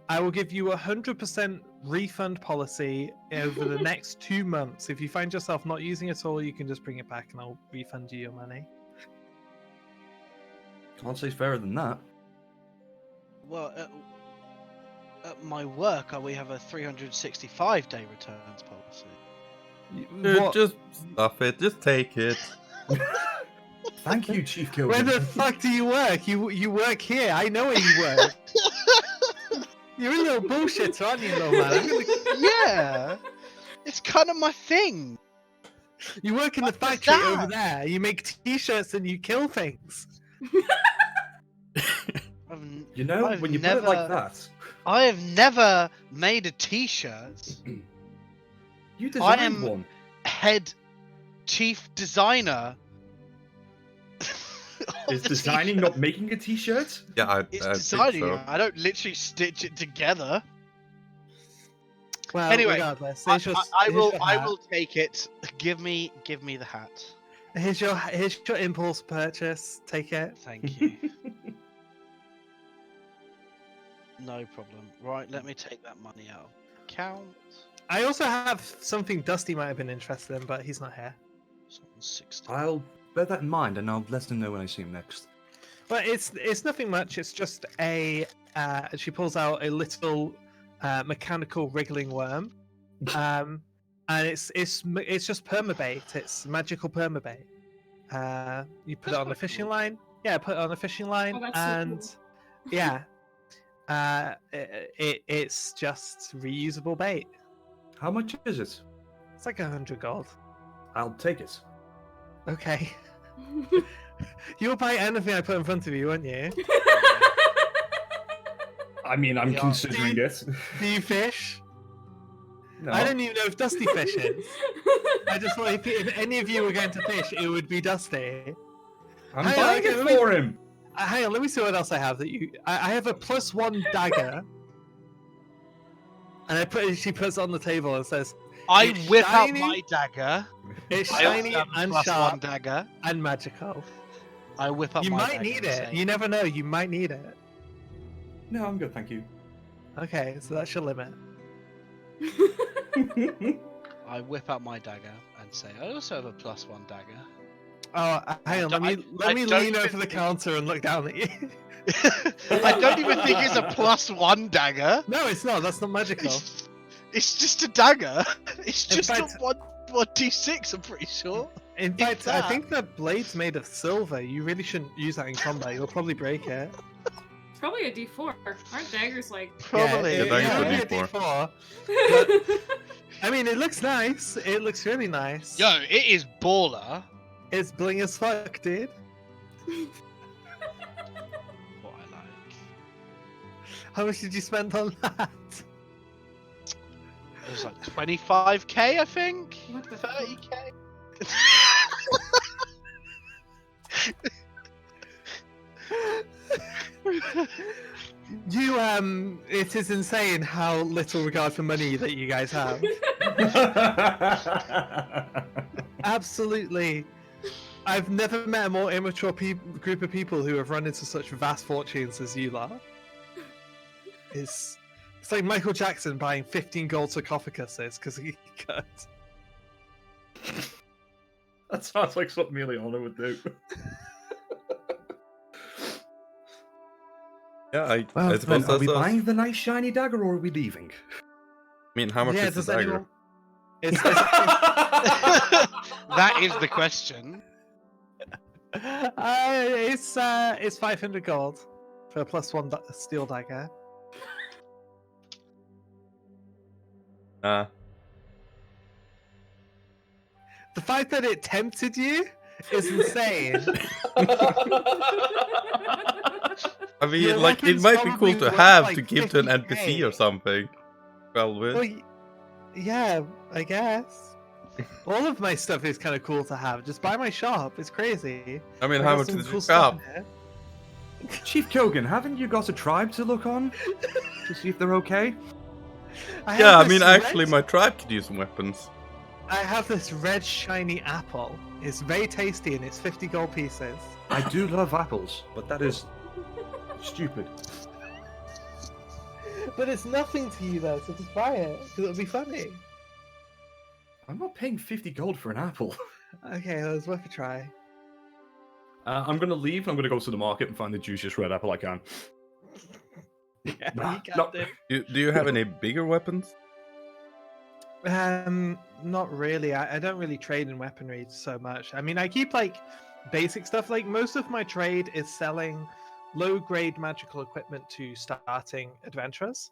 I will give you 100% refund policy over the next 2 months. If you find yourself not using it all, you can just bring it back and I'll refund you your money. Can't say fairer than that. Well, at my work, we have a 365-day returns policy. Dude, What? just stuff it, just take it. Thank you, Chief Where Kilden. the fuck do you work? You work here. I know where you work. You're a little bullshitter, aren't you, little man? I'm gonna... Yeah, it's kind of my thing. You work in the What was factory that? over there. You make T-shirts and you kill things. You know, I've when you put it like never- that, I have never made a T-shirt. you designed am- one. Head chief designer. of Is the designing t-shirt. not making a T-shirt? Yeah, It's I think designing so. it. I don't literally stitch it together. Well, Anyway, regardless, I here's your I will hat. take it. Give me the hat. Here's your impulse purchase. Take it. Thank you. No problem. Right, let me take that money out of account. I also have something Dusty might have been interested in, but he's not here. 60. I'll bear that in mind, and I'll let him know when I see him next. But it's nothing much. It's just a. She pulls out a little mechanical wriggling worm, and it's just permabait. It's magical permabait. You put That's it on a quite fishing cool. line. Yeah, put it on a fishing line, Oh, that's so and cool. yeah, it's just reusable bait. How much is it? It's like 100 gold. I'll take it. Okay, you'll buy anything I put in front of you, won't you? I mean, I'm Yeah. considering it. Do you fish? No. I don't even know if Dusty fishes. I just thought if any of you were going to fish, it would be Dusty. I'm Hang on, buying okay, it let me- for him. Hang on, let me see what else I have that you. I have a +1 dagger, and she puts it on the table and says, I It's whip shiny. out my dagger. "It's I also shiny have a and +1 sharp dagger. and magical. I whip up You my might dagger need and it. say, You never know. You might need it." No, I'm good, thank you. Okay, so that's your limit. I whip out my dagger and say, I also have a +1 dagger. Oh, hang on. Let me I don't lean even over the think- counter and look down at you. I don't even think it's a +1 dagger. No, it's not. That's not magical. It's just a dagger. It's In just fact- a 1d6, I'm pretty sure. In fact, I that- think the blade's made of silver. You really shouldn't use that in combat. You'll probably break it. It's probably a D4. Aren't daggers like? Probably. Yeah, daggers are yeah, D4. D4. I mean, it looks nice. It looks really nice. Yo, it is baller. It's bling as fuck, dude. What I like. How much did you spend on that? It was like 25k, I think. What the fuck? 30k. You it is insane how little regard for money that you guys have. Absolutely. I've never met a more immature group of people who have run into such vast fortunes as you lot. It's like Michael Jackson buying 15 gold sarcophaguses because he could. That sounds like something Miliana would do. Yeah, I Well, suppose then, are we that's us. buying the nice shiny dagger, or are we leaving? I mean, how much Yeah, is the does dagger? anyone? It's, That is the question. it's 500 gold for a +1 steel dagger. Uh, The fact that it tempted you is insane. I mean, Your like, it weapon's might be cool probably to worth, have like, to give to an 50K. NPC or something. Well, with. Well, yeah, I guess. All of my stuff is kind of cool to have. Just buy my shop. It's crazy. I mean, I how got much some is cool your stuff shop? in here. Chief Kogan, haven't you got a tribe to look on to see if they're okay? I Yeah, have I mean, this actually, red- my tribe could use some weapons. I have this red shiny apple. It's very tasty and it's 50 gold pieces. I do love apples, but that is stupid. But it's nothing to you though, so just buy it because it'll be funny. I'm not paying 50 gold for an apple. Okay, that was worth a try. I'm gonna leave. I'm gonna go to the market and find the juiciest red apple I can. Yeah, Nah, you can no. do. Do you have any bigger weapons? Not really. I don't really trade in weaponry so much. I mean, I keep like basic stuff. Like most of my trade is selling low-grade magical equipment to starting adventurers.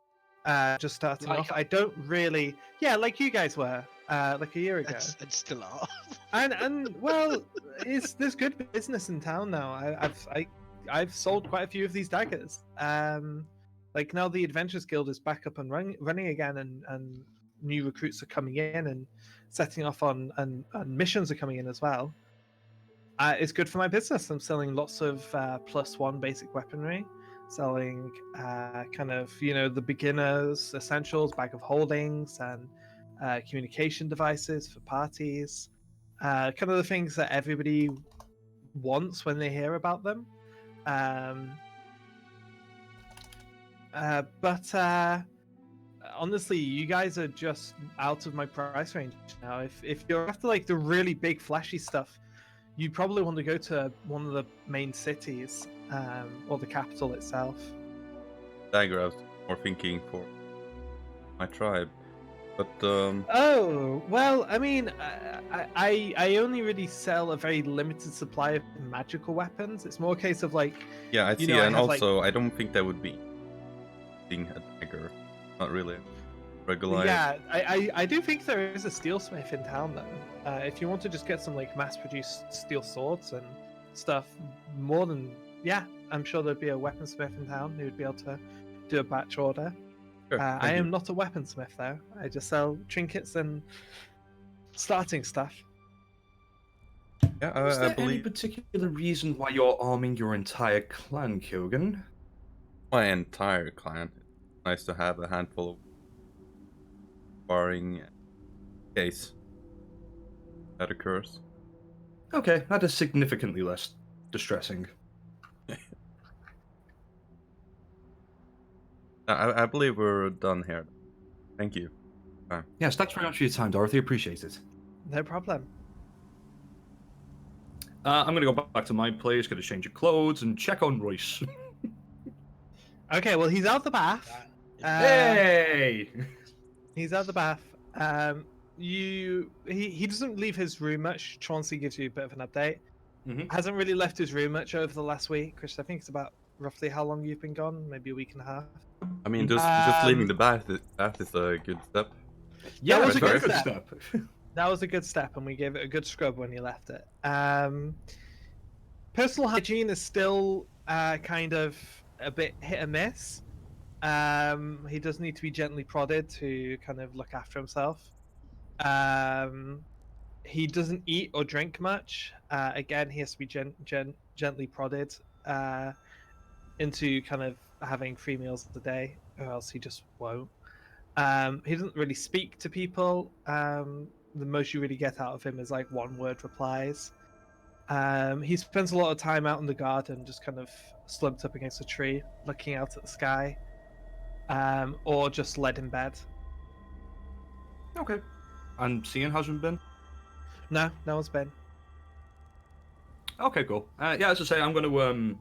Just starting Like- off. I don't really. Yeah, like you guys were. like a year ago. And still are. And well, there's good business in town now. I've sold quite a few of these daggers. Like now the Adventurers Guild is back up and running again, and new recruits are coming in and setting off on and missions are coming in as well. It's good for my business. I'm selling lots of +1 basic weaponry, selling kind of the beginners essentials, bag of holdings, and communication devices for parties. Kind of the things that everybody wants when they hear about them. But honestly, you guys are just out of my price range now. If you're after like the really big flashy stuff, you'd probably want to go to one of the main cities, or the capital itself. Dagger, I was more thinking for my tribe. But Oh well, I mean, I only really sell a very limited supply of magical weapons. It's more a case of like, yeah, I you see, know, I and have, also I don't think that would be being a dagger. Not really regular. yeah, I do think there is a steelsmith in town though. If you want to just get some like mass-produced steel swords and stuff, more than I'm sure there'd be a weaponsmith in town who would be able to do a batch order. Sure, I thank you. am not a weaponsmith though. I just sell trinkets and starting stuff. Yeah, Is I there any believe particular reason why you're arming your entire clan, Kyogen? my entire clan. It's nice to have a handful of barring case that occurs. Okay, that is significantly less distressing. I believe we're done here. Thank you. Yes, thanks very much for your time, Dorothy. Appreciate it. No problem. I'm gonna go back to my place, get a change of clothes, and check on Royce. Okay, well he's out the bath. Hey! He's out the bath. He doesn't leave his room much. Chauncey gives you a bit of an update. Mhm. Hasn't really left his room much over the last week, which I think is about roughly how long you've been gone, maybe a week and a half. I mean, just leaving the bath is a good step. Yeah, That that's was a a very good good step. step. That was a good step, and we gave it a good scrub when you left it. Personal hygiene is still kind of a bit hit and miss. He does need to be gently prodded to kind of look after himself. He doesn't eat or drink much. Again, he has to be gently prodded into kind of having 3 meals a day, or else he just won't. He doesn't really speak to people. The most you really get out of him is like 1-word replies. He spends a lot of time out in the garden, just kind of slumped up against a tree, looking out at the sky, or just led in bed. Okay. And seeing hasn't been? No one's been. Okay, cool. Yeah, as I say, I'm going to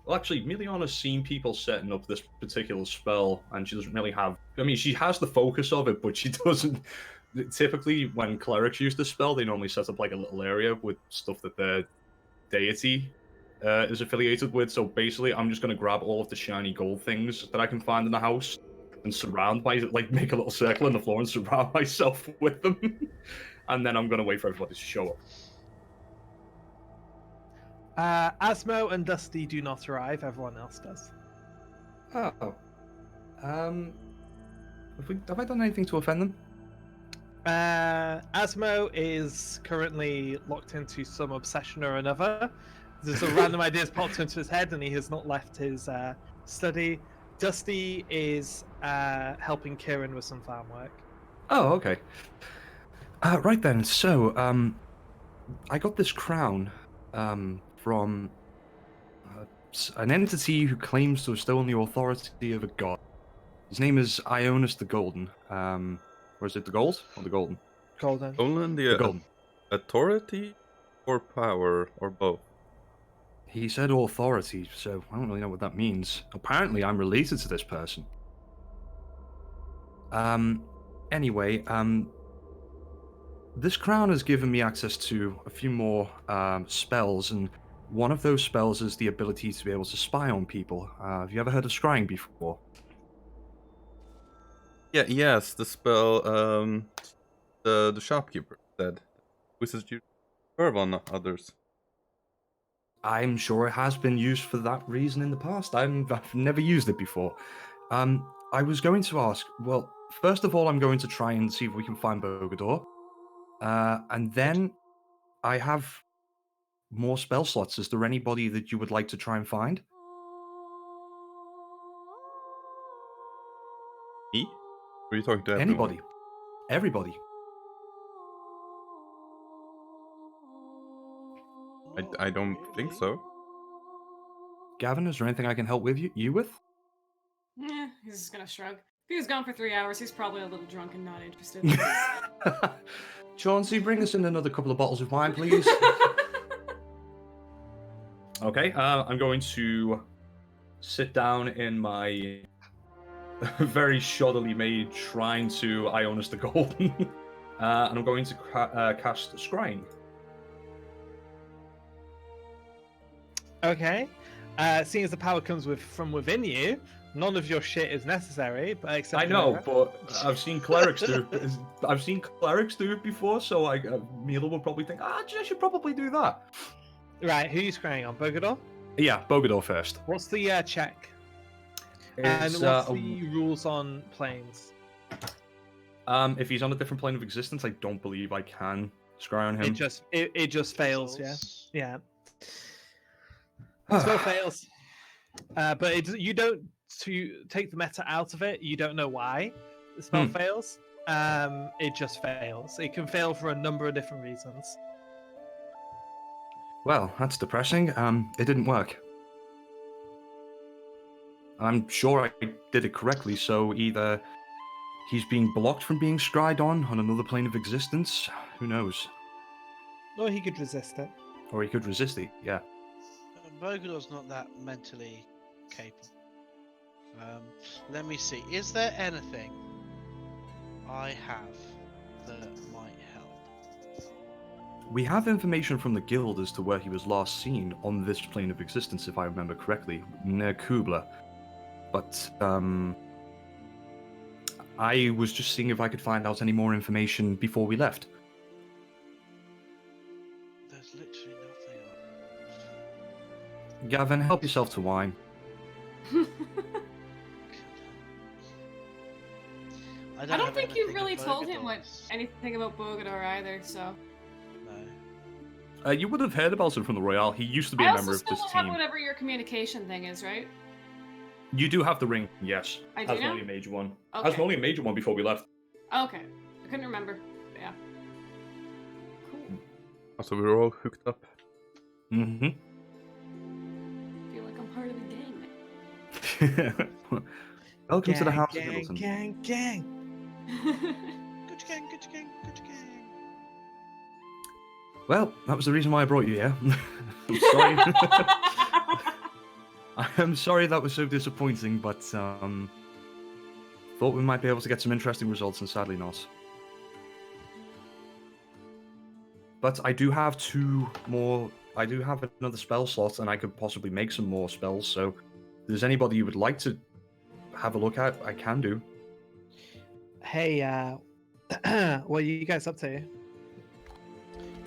well, actually, Miliana's seen people setting up this particular spell, and she doesn't really have. I mean, she has the focus of it, but she doesn't. Typically, when clerics use the spell, they normally set up like a little area with stuff that their deity is affiliated with. So basically, I'm just going to grab all of the shiny gold things that I can find in the house and make a little circle on the floor and surround myself with them. And then I'm going to wait for everybody to show up. Asmo and Dusty do not arrive. Everyone else does. Oh. Have I done anything to offend them? Asmo is currently locked into some obsession or another. There's a random ideas popped into his head, and he has not left his study. Dusty is helping Kieran with some farm work. Oh, okay. Right then. So, I got this crown from an entity who claims to have stolen the authority of a god. His name is Ionis the Golden. Or is it the Gold or the Golden? Golden. Only The the Golden. authority or power or both. He said authority, so I don't really know what that means. Apparently, I'm related to this person. Anyway, this crown has given me access to a few more spells, and one of those spells is the ability to be able to spy on people. Have you ever heard of scrying before? Yeah, yes, the spell the shopkeeper said. Wishes you serve on others. I'm sure it has been used for that reason in the past. I've never used it before. I was going to ask, well, first of all, I'm going to try and see if we can find Bogador. And then I have more spell slots. Is there anybody that you would like to try and find? Me? Or are you talking to everyone? Anybody. Everybody. I don't think so. Gavin, is there anything I can help with you with? He's just gonna shrug. If he was gone for 3 hours, he's probably a little drunk and not interested. Chauncey, bring us in another couple of bottles of wine, please. Okay, I'm going to sit down in my very shoddily made shrine to Ionis the Golden, and I'm going to cast Scrying. Okay. Seeing as the power comes from within you, none of your shit is necessary. But except I know, but I've seen clerics do it. I've seen clerics do it before, so Mila will probably think, I should probably do that. Right, who are you scrying on? Bogador? Yeah, Bogador first. What's the check? And It's, what's the rules on planes? if he's on a different plane of existence, I don't believe I can scry on him. It just fails, yeah. Spell fails. But you don't, to take the meta out of it, you don't know why the spell fails. It just fails. It can fail for a number of different reasons. Well, that's depressing. It didn't work. I'm sure I did it correctly, so either he's being blocked from being scryed on another plane of existence, who knows? Or he could resist it. Or he could resist it, yeah. Bogador's not that mentally capable. Let me see. Is there anything I have that might help? We have information from the guild as to where he was last seen on this plane of existence, if I remember correctly, near Kubla. But, I was just seeing if I could find out any more information before we left. There's literally nothing on. Gavin, help yourself to wine. I don't think you really told him anything about Bogador either, so. No. You would have heard about it from the Royale. He used to be a member of this I also still team. have whatever your communication thing is, right? You do have the ring, yes. I do now? Only a major one. Okay. As only a major one before we left. Okay. I couldn't remember. Yeah. Cool. So we were all hooked up. Mm-hmm. Feel like I'm part of the gang now. Welcome to the House of Gang, Middleton. gang. Good gang. Well, that was the reason why I brought you here. I'm sorry. I'm sorry that was so disappointing, but thought we might be able to get some interesting results, and sadly not. But I do have I do have another spell slot, and I could possibly make some more spells, so if there's anybody you would like to have a look at, I can do. Hey, what are you guys up to?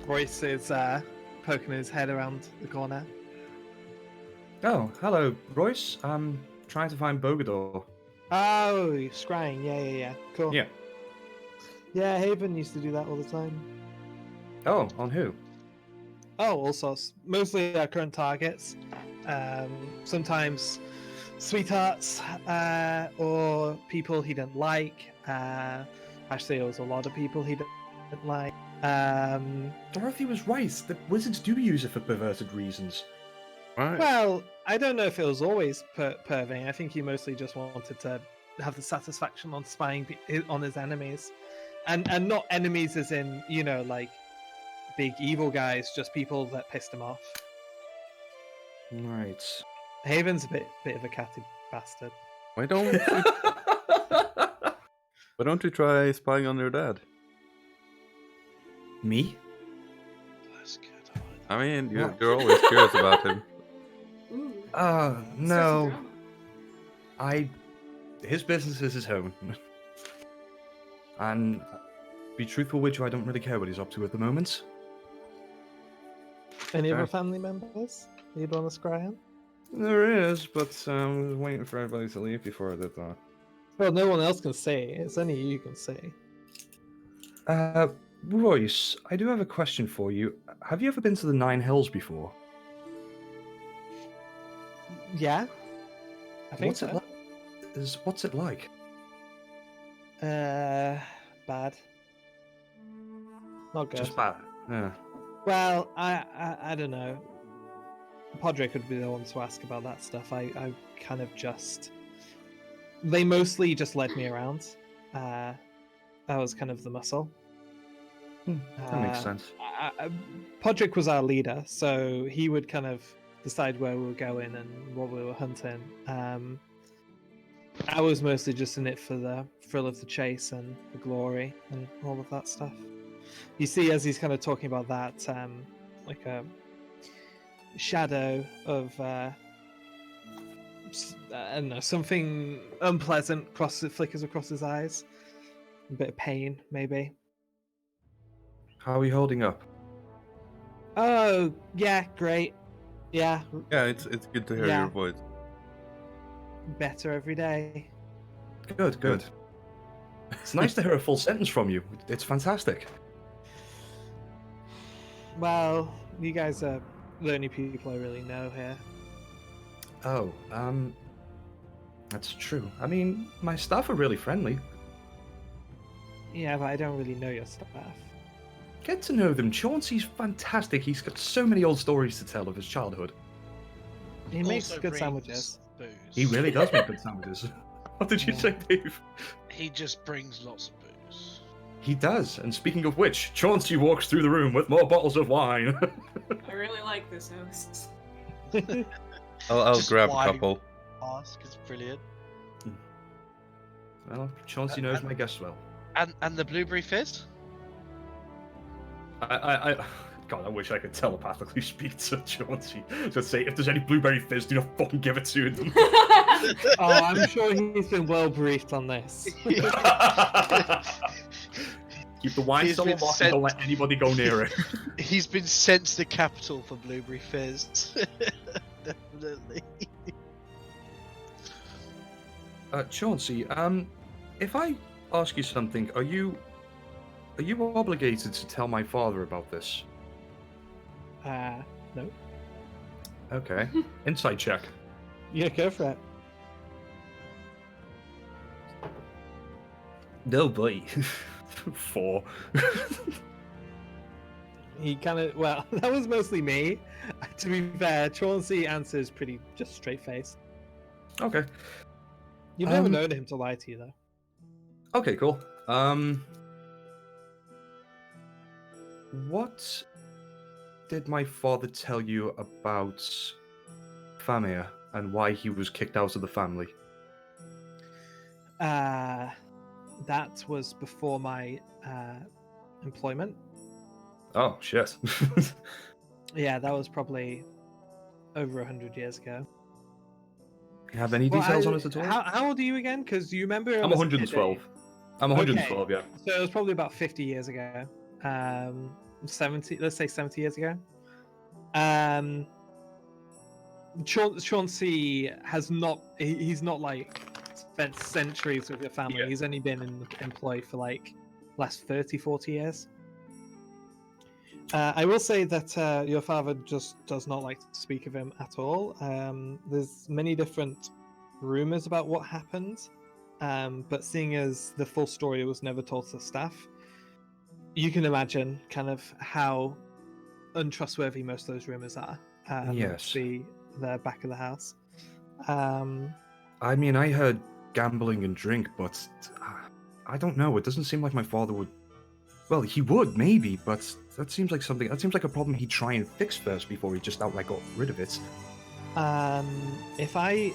Royce is poking his head around the corner. Oh, hello, Royce. I'm trying to find Bogador. Oh, scrying. Yeah. Cool. Yeah. Yeah, Haven used to do that all the time. Oh, on who? Oh, all sorts. Mostly our current targets. Sometimes sweethearts or people he didn't like. Actually, it was a lot of people he didn't like. Dorothy was right. The wizards do use it for perverted reasons. Right. Well, I don't know if it was always perving. I think he mostly just wanted to have the satisfaction on spying on his enemies. And not enemies as in, like big evil guys, just people that pissed him off. Right. Haven's a bit of a catty bastard. Why don't you try spying on your dad? Me? That's good. I mean, you're always curious about him. Ooh. No. His business is his own. And be truthful with you, I don't really care what he's up to at the moment. Any other Okay. family members you'd want to scry him? There is, but I was waiting for everybody to leave before I did that. Well, no one else can say. It's only you can say. Royce, I do have a question for you. Have you ever been to the Nine Hills before? Yeah, I think What's it like? What's it like? Bad. Not good. Just bad. Yeah. Well, I don't know. Padre could be the one to ask about that stuff. I kind of just... They mostly just led me around. I was kind of the muscle. That makes sense. Podrick was our leader, so he would kind of decide where we were going and what we were hunting. I was mostly just in it for the thrill of the chase and the glory and all of that stuff. You see, as he's kind of talking about that, like a shadow of I don't know, something unpleasant flickers across his eyes. A bit of pain, maybe. How are we holding up? Oh, yeah, great. Yeah, Yeah, it's good to hear Yeah. your voice. better every day. Good, good. It's nice to hear a full sentence from you. It's fantastic. Well, you guys are the only people I really know here. Oh, that's true. I mean, my staff are really friendly. Yeah, but I don't really know your staff. Get to know them. Chauncey's fantastic. He's got so many old stories to tell of his childhood. He makes Also good brings sandwiches. booze. He really does make good sandwiches. What did you Yeah. say, Dave? He just brings lots of booze. He does. And speaking of which, Chauncey walks through the room with more bottles of wine. I really like this host. I'll Just grab a wine. couple. Ask is brilliant. Well, Chauncey knows my guests well. And the blueberry fizz? God, I wish I could telepathically speak to Chauncey. Just say, if there's any blueberry fizz, do not fucking give it to them. Oh, I'm sure he's been well briefed on this. Keep the wine He's cellar been locked and don't sent- let anybody go near it. He's been sent to the capital for blueberry fizz. Definitely. Chauncey, if I ask you something, are you obligated to tell my father about this? No. Okay. Insight check. Yeah, go for it. No, boy. 4. He kind of, well, that was mostly me. To be fair, Chauncey answers pretty just straight faced. Okay. You've never Um, known him to lie to you, though. Okay, cool. What did my father tell you about Famia and why he was kicked out of the family? That was before my employment. Oh, shit. Yeah, that was probably over 100 years ago. You have any details on it at all? How old are you again? Because you remember I'm 112. I'm 112, yeah. So it was probably about 50 years ago. 70, let's say 70 years ago. Chauncey has not, he's not like spent centuries with your family. Yeah. He's only been in employ for like last 30, 40 years. I will say that your father just does not like to speak of him at all. There's many different rumors about what happened, but seeing as the full story was never told to the staff, you can imagine kind of how untrustworthy most of those rumors are. Yes. See the back of the house. I mean, I heard gambling and drink, but I don't know. It doesn't seem like my father would. Well, he would maybe, but that seems like something. That seems like a problem he'd try and fix first before he just outright got rid of it. If I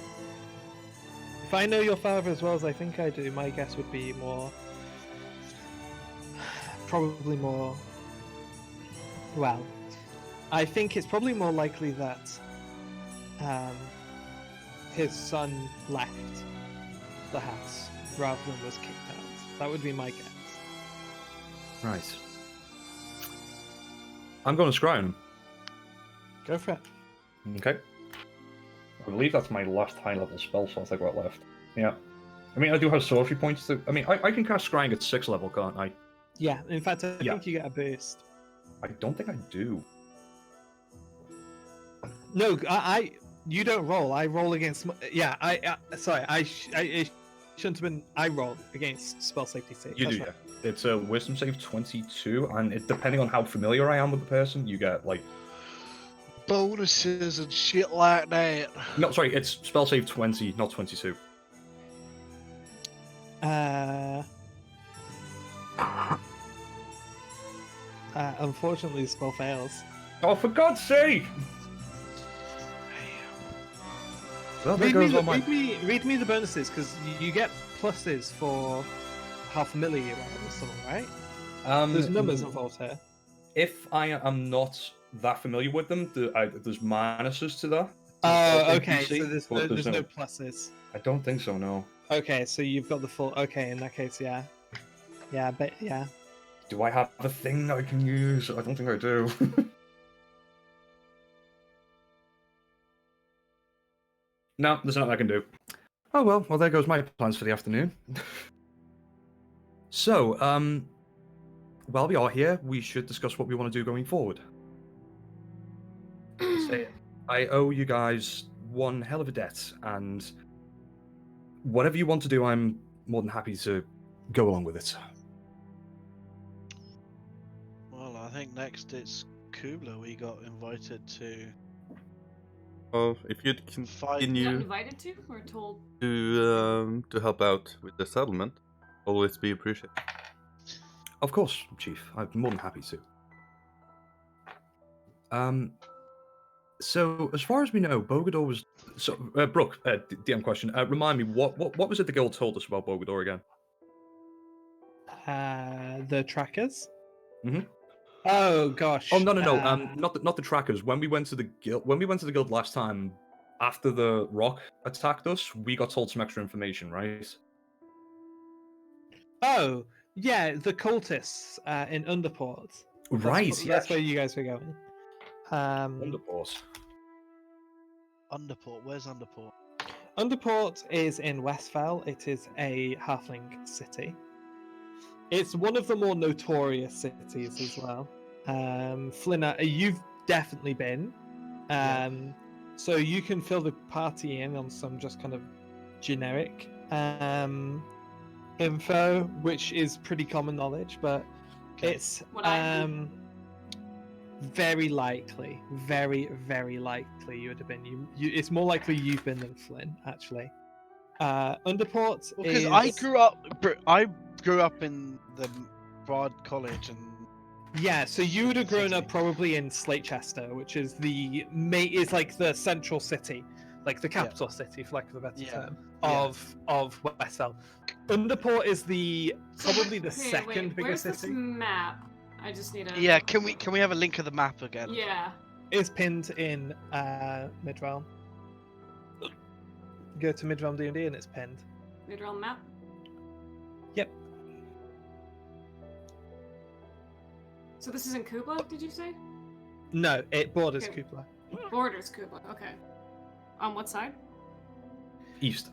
know your father as well as I think I do, my guess would be probably more. Well, I think it's probably more likely that his son left the house rather than was kicked out. That would be my guess. Right. I'm going to scry him. Go for it. Okay. I believe that's my last high-level spell slot I got left. Yeah. I mean, I do have sorcery points to... I mean, I can cast scrying at 6th level, can't I? Yeah, in fact, I Yeah. think you get a boost. I don't think I do. No, you don't roll. I roll against. Yeah, sorry, it shouldn't have been. I roll against spell safety save. You do, right. yeah. It's a wisdom save 22, and depending on how familiar I am with the person, you get, like... Bonuses and shit like that. No, sorry, it's spell save 20, not 22. Unfortunately, the spell fails. Oh, for God's sake! Well, there Read goes me, all my... read me the bonuses, because you get pluses for how familiar you are with someone, right? There's numbers involved here. If I am not that familiar with them, there's minuses to that. Oh, okay, NPC, so there's no pluses. I don't think so, no. Okay, so you've got the full... Okay, in that case, yeah. Yeah, but yeah. Do I have a thing I can use? I don't think I do. No, there's nothing I can do. Oh well, there goes my plans for the afternoon. So, while we are here, we should discuss what we want to do going forward. I owe you guys one hell of a debt, and whatever you want to do, I'm more than happy to go along with it. Well, I think next it's Kubla we got invited to Well, if you'd fight. You got continue invited to or told? to help out with the settlement, always be appreciated. Of course, Chief. I'm more than happy to. So as far as we know, Bogador was. So, Brooke, DM question. Remind me, what was it the girl told us about Bogador again? The trackers? Mhm. Oh gosh. Oh no. Not the trackers. When we went to the guild last time, after the rock attacked us, we got told some extra information, right? Oh, yeah, the cultists in Underport. That's where you guys were going. Underport. Underport. Where's Underport? Underport is in Westfell. It is a halfling city. It's one of the more notorious cities as well. Flynn, you've definitely been. So you can fill the party in on some just kind of generic info, which is pretty common knowledge, but it's very likely, very, very likely you would have been. You it's more likely you've been than Flynn, actually. Underport Because is... I grew up in the Bard College, and Yeah, so you would have grown up probably in Slatechester, which is is like the central city, like the capital city, for lack of a better term, of Westfell. Underport is probably the second biggest where's city. This map? I just need a. Yeah, can we have a link of the map again? Yeah. It's pinned in Midrealm. Go to Midrealm D&D and it's pinned. Midrealm map. Yep. So this is in Kubla, did you say? No, it borders Okay. Kupla. Borders Kubla. Okay. On what side? East.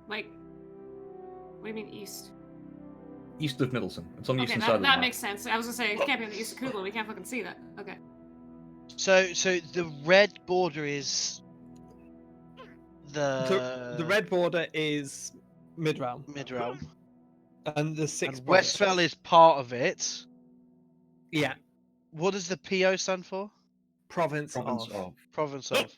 Like, what do you mean east? East of Middleton. It's on the Okay, eastern side of the that map. makes sense. I was gonna say it can't be on the east of Kubla. We can't fucking see that. Okay. So the red border is The red border is Midrealm, Midrealm, and the sixth and border. Westfell is part of it. Yeah, What does the PO stand for? province Province of. of. Province of.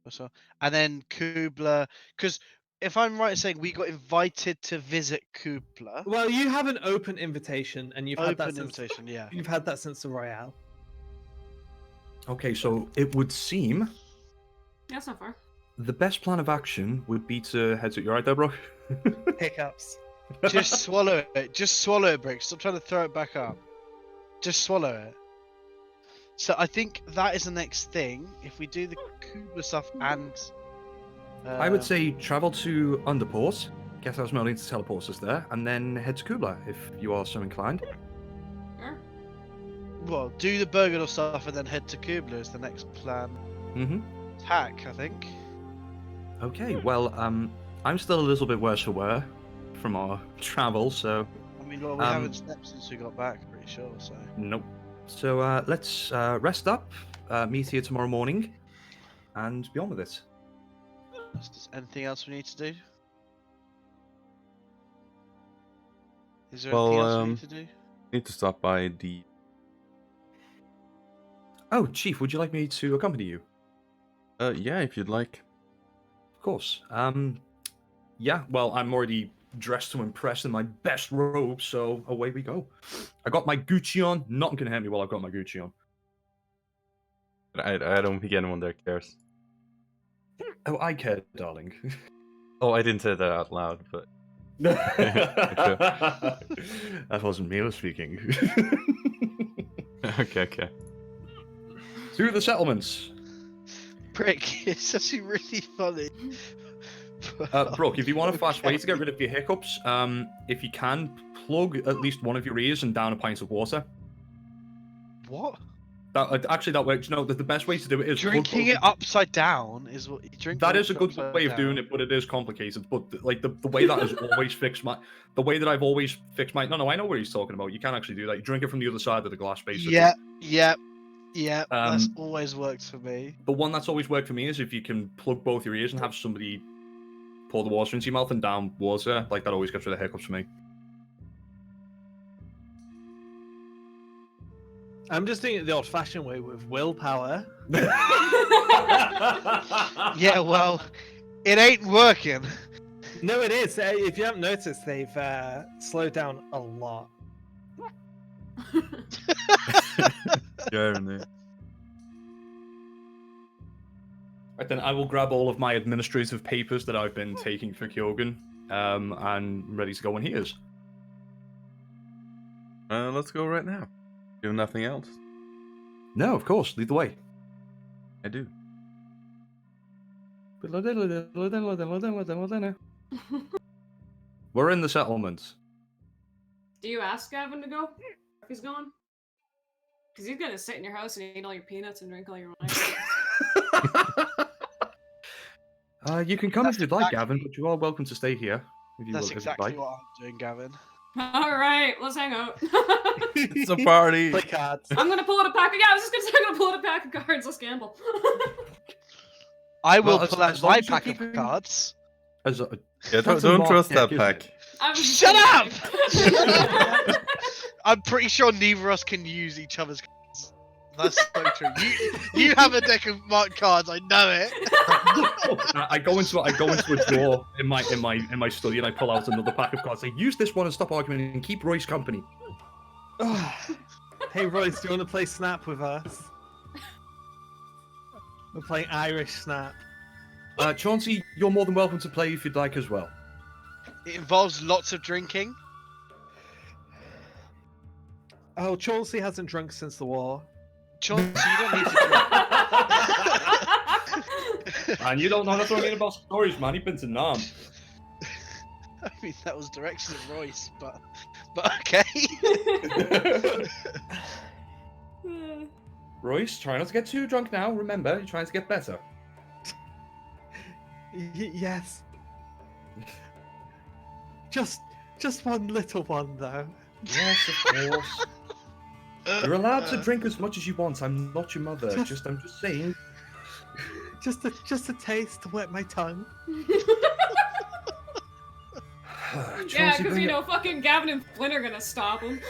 So, and then Kubla, because if I'm right in saying we got invited to visit Kubla. Well, you have an open invitation, and you've had that Open since. invitation, yeah. You've had that since the Royale. Okay, so it would seem Yeah, that's not far. the best plan of action would be to head to. You right there, bro? Hiccups. Just swallow it. Just swallow it, Brick. Stop trying to throw it back up. Just swallow it. So I think that is the next thing. If we do the Kubla stuff and... I would say travel to Underport, guess I was moaning to teleport us there, and then head to Kubla if you are so inclined. Sure. Well, do the burger stuff and then head to Kubla is the next plan. Mm-hmm. Hack, I think. Okay, well, I'm still a little bit worse for wear from our travel, so I mean, well, we haven't slept since we got back, I'm pretty sure, so. nope. So let's rest up, meet here tomorrow morning, and be on with it. Is there anything else we need to do? Is there anything else we need to do? Need to stop by the. Oh, Chief, would you like me to accompany you? Yeah, if you'd like. Of course. Yeah, well, I'm already dressed to impress in my best robe, so away we go. I got my Gucci on. Nothing can hurt me while I've got my Gucci on. I don't think anyone there cares. Oh, I care, darling. Oh, I didn't say that out loud, but. That wasn't me speaking. Okay. To the settlements. Prick, it's actually really funny. Brooke, if you want a fast way to get rid of your hiccups, if you can, plug at least one of your ears and down a pint of water. What? That works. No, the best way to do it is Drinking it upside down is what you drink. That is a good way of doing it, but it is complicated. But like the way that has always fixed my, the way that I've always fixed my. No, I know what he's talking about. You can actually do that. You drink it from the other side of the glass, basically. Yeah. That's always worked for me. The one that's always worked for me is if you can plug both your ears and have somebody pour the water into your mouth and down water. Like that always gets rid of hiccups for me. I'm just doing it the old-fashioned way with willpower. Yeah, well, it ain't working. No, it is. If you haven't noticed, they've slowed down a lot. Irony. Right then, I will grab all of my administrative papers that I've been taking for Kyogen, and ready to go when he is. Let's go right now. You have nothing else? No, of course. Lead the way. I do. We're in the settlements. Do you ask Gavin to go? If he's going? Because he's gonna sit in your house and eat all your peanuts and drink all your wine. You can come if you'd like, Gavin, but you are welcome to stay here. If you That's would, exactly if you'd like. what I'm doing, Gavin. Alright, let's hang out. It's a party. Play cards. I'm gonna pull out a pack of. Yeah, I was just gonna say I'm gonna pull out a pack of cards. Let's gamble. I will Well, pull out as long my as you're pack of keeping- cards. Yeah, That's a don't mark trust deck, that isn't pack. I'm Shut up! I'm pretty sure neither of us can use each other's cards. That's so true. You have a deck of marked cards. I know it. I go into a drawer in my study and I pull out another pack of cards. I use this one and stop arguing and keep Royce company. Hey Royce, do you want to play Snap with us? We're playing Irish Snap. Chauncey, you're more than welcome to play if you'd like as well. It involves lots of drinking. Oh, Chauncey hasn't drunk since the war. Chauncey, you don't need to drink. And you don't know nothing about stories, man. You've been to Nam. I mean, that was directed at Royce, but okay. Royce, try not to get too drunk now. Remember, you're trying to get better. Yes. Just one little one, though. Yes, of course. You're allowed to drink as much as you want. I'm not your mother. I'm just saying. Just a taste to wet my tongue. Yeah, because you know, fucking Gavin and Flynn are gonna stop him.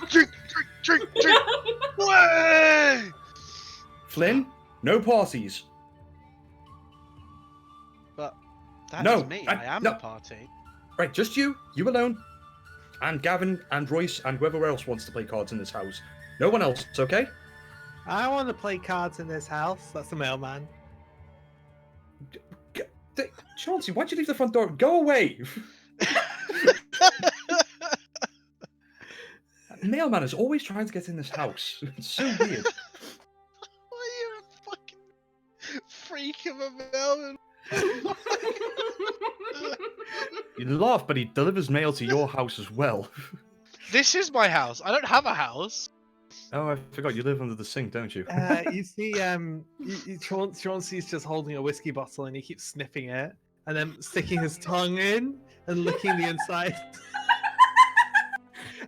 Drink. Way! Flynn, no parties. But that's No, me. I- I am no. the party. Right, just you alone, and Gavin and Royce and whoever else wants to play cards in this house. No one else, okay? I want to play cards in this house. That's the mailman. Chauncey, why'd you leave the front door? Go away! Mailman is always trying to get in this house. It's so weird. Why are you a fucking freak of a mailman? You laugh, but he delivers mail to your house as well. This is my house. I don't have a house. Oh, I forgot you live under the sink, don't you? You see, Chauncey's just holding a whiskey bottle and he keeps sniffing it and then sticking his tongue in and licking the inside.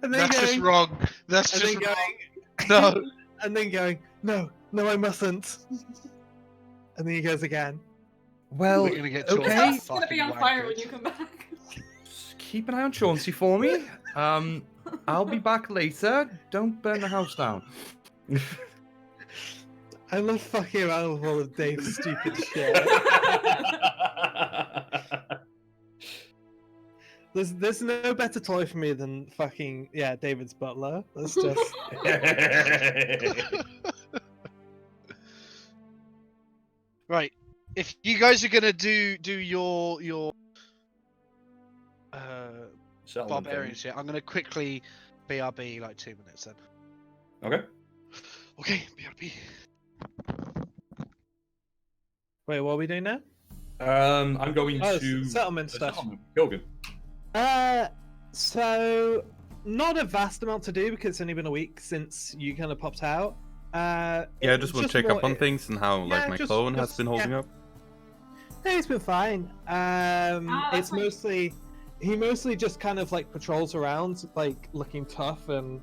And then That's just wrong. That's and just then wrong. going, No. and then going, no, I mustn't. And then he goes again. Well, We're gonna get okay. His house is gonna fucking be on fire when wankered. you come back. Keep an eye on Chauncey for me. I'll be back later. Don't burn the house down. I love fucking around with all of Dave's stupid shit. There's no better toy for me than fucking David's butler. That's just Right. If you guys are gonna do your Settlement barbarian shit, I'm gonna quickly BRB like 2 minutes then. thing. Okay. Okay, BRB. wait, what are we doing now? I'm going Oh, to settlement stuff. Pilgrim. So not a vast amount to do because it's only been a week since you kind of popped out. Yeah, I just want to check up on things and how like my clone has been holding up. No, he's been fine. It's fine. mostly he mostly just kind of like patrols around, like looking tough and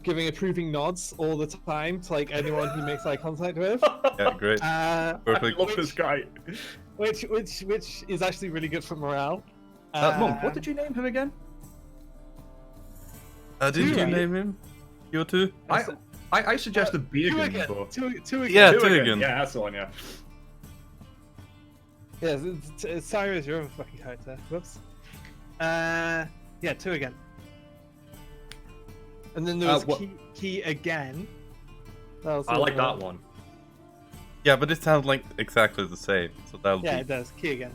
giving approving nods all the time to like anyone he makes eye contact with. Yeah, great. Perfect. I love this guy. Which is actually really good for morale. Monk, what did you name him again? Didn't you right? name him? You too? I suggested Two Beergan again. before. Two again. Yeah, Two two again. again. Yeah, that's the one, yeah. Yeah, Cyrus, you're a fucking character. Whoops. Yeah, two again. And then there was key again. I like that one. Yeah, but it sounds like exactly the same, so that'll Yeah, be... it does. Key again.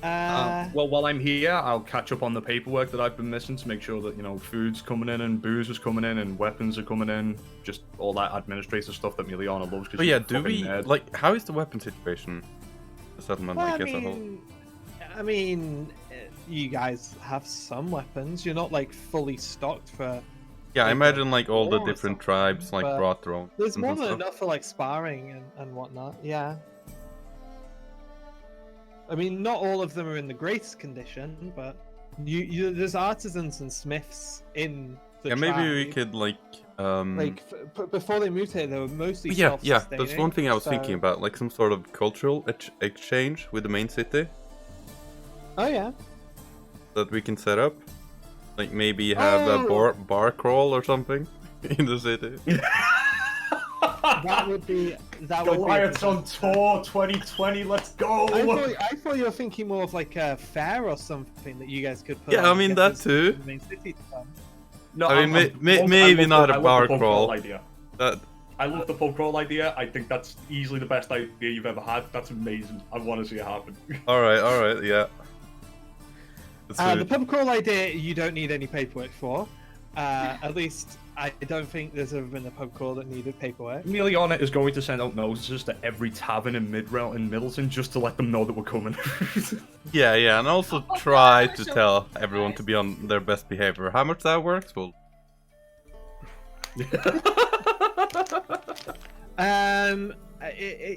Yeah. Well, while I'm here, I'll catch up on the paperwork that I've been missing to make sure that, you know, food's coming in and booze is coming in and weapons are coming in. Just all that administrative stuff that Miliana loves. But yeah, do we... Like, how is the weapon situation? The settlement, Well, like, as a whole? I mean, you guys have some weapons. You're not like fully stocked for. Yeah, I like, imagine like all the war or different something, tribes like but brought their own There's more weapons than and stuff. enough for like sparring and whatnot. Yeah. I mean, not all of them are in the greatest condition, but there's artisans and smiths in the Yeah, maybe we tribe. could like... Like before they moved here, they were mostly yeah, that's self-sustaining, one thing I was so- thinking about, like some sort of cultural exchange with the main city Oh yeah. that we can set up. Like maybe have a bar crawl or something in the city. That would be Goliath's on tour 2020, let's go! I thought you were thinking more of like a fair or something that you guys could put. Yeah, on I and mean get that those too. to the main city to come. No, I mean, maybe not a bar crawl. Idea. That I love the pub crawl idea. I think that's easily the best idea you've ever had. That's amazing. I want to see it happen. all right, yeah. The pub crawl idea you don't need any paperwork for. At least I don't think there's ever been a pub crawl that needed paperwork. Miliana is going to send out notices to every tavern in Midrealm in Middleton just to let them know that we're coming. Yeah, and also Oh, try yeah, to sure. tell everyone to be on their best behavior. How much that works? Well,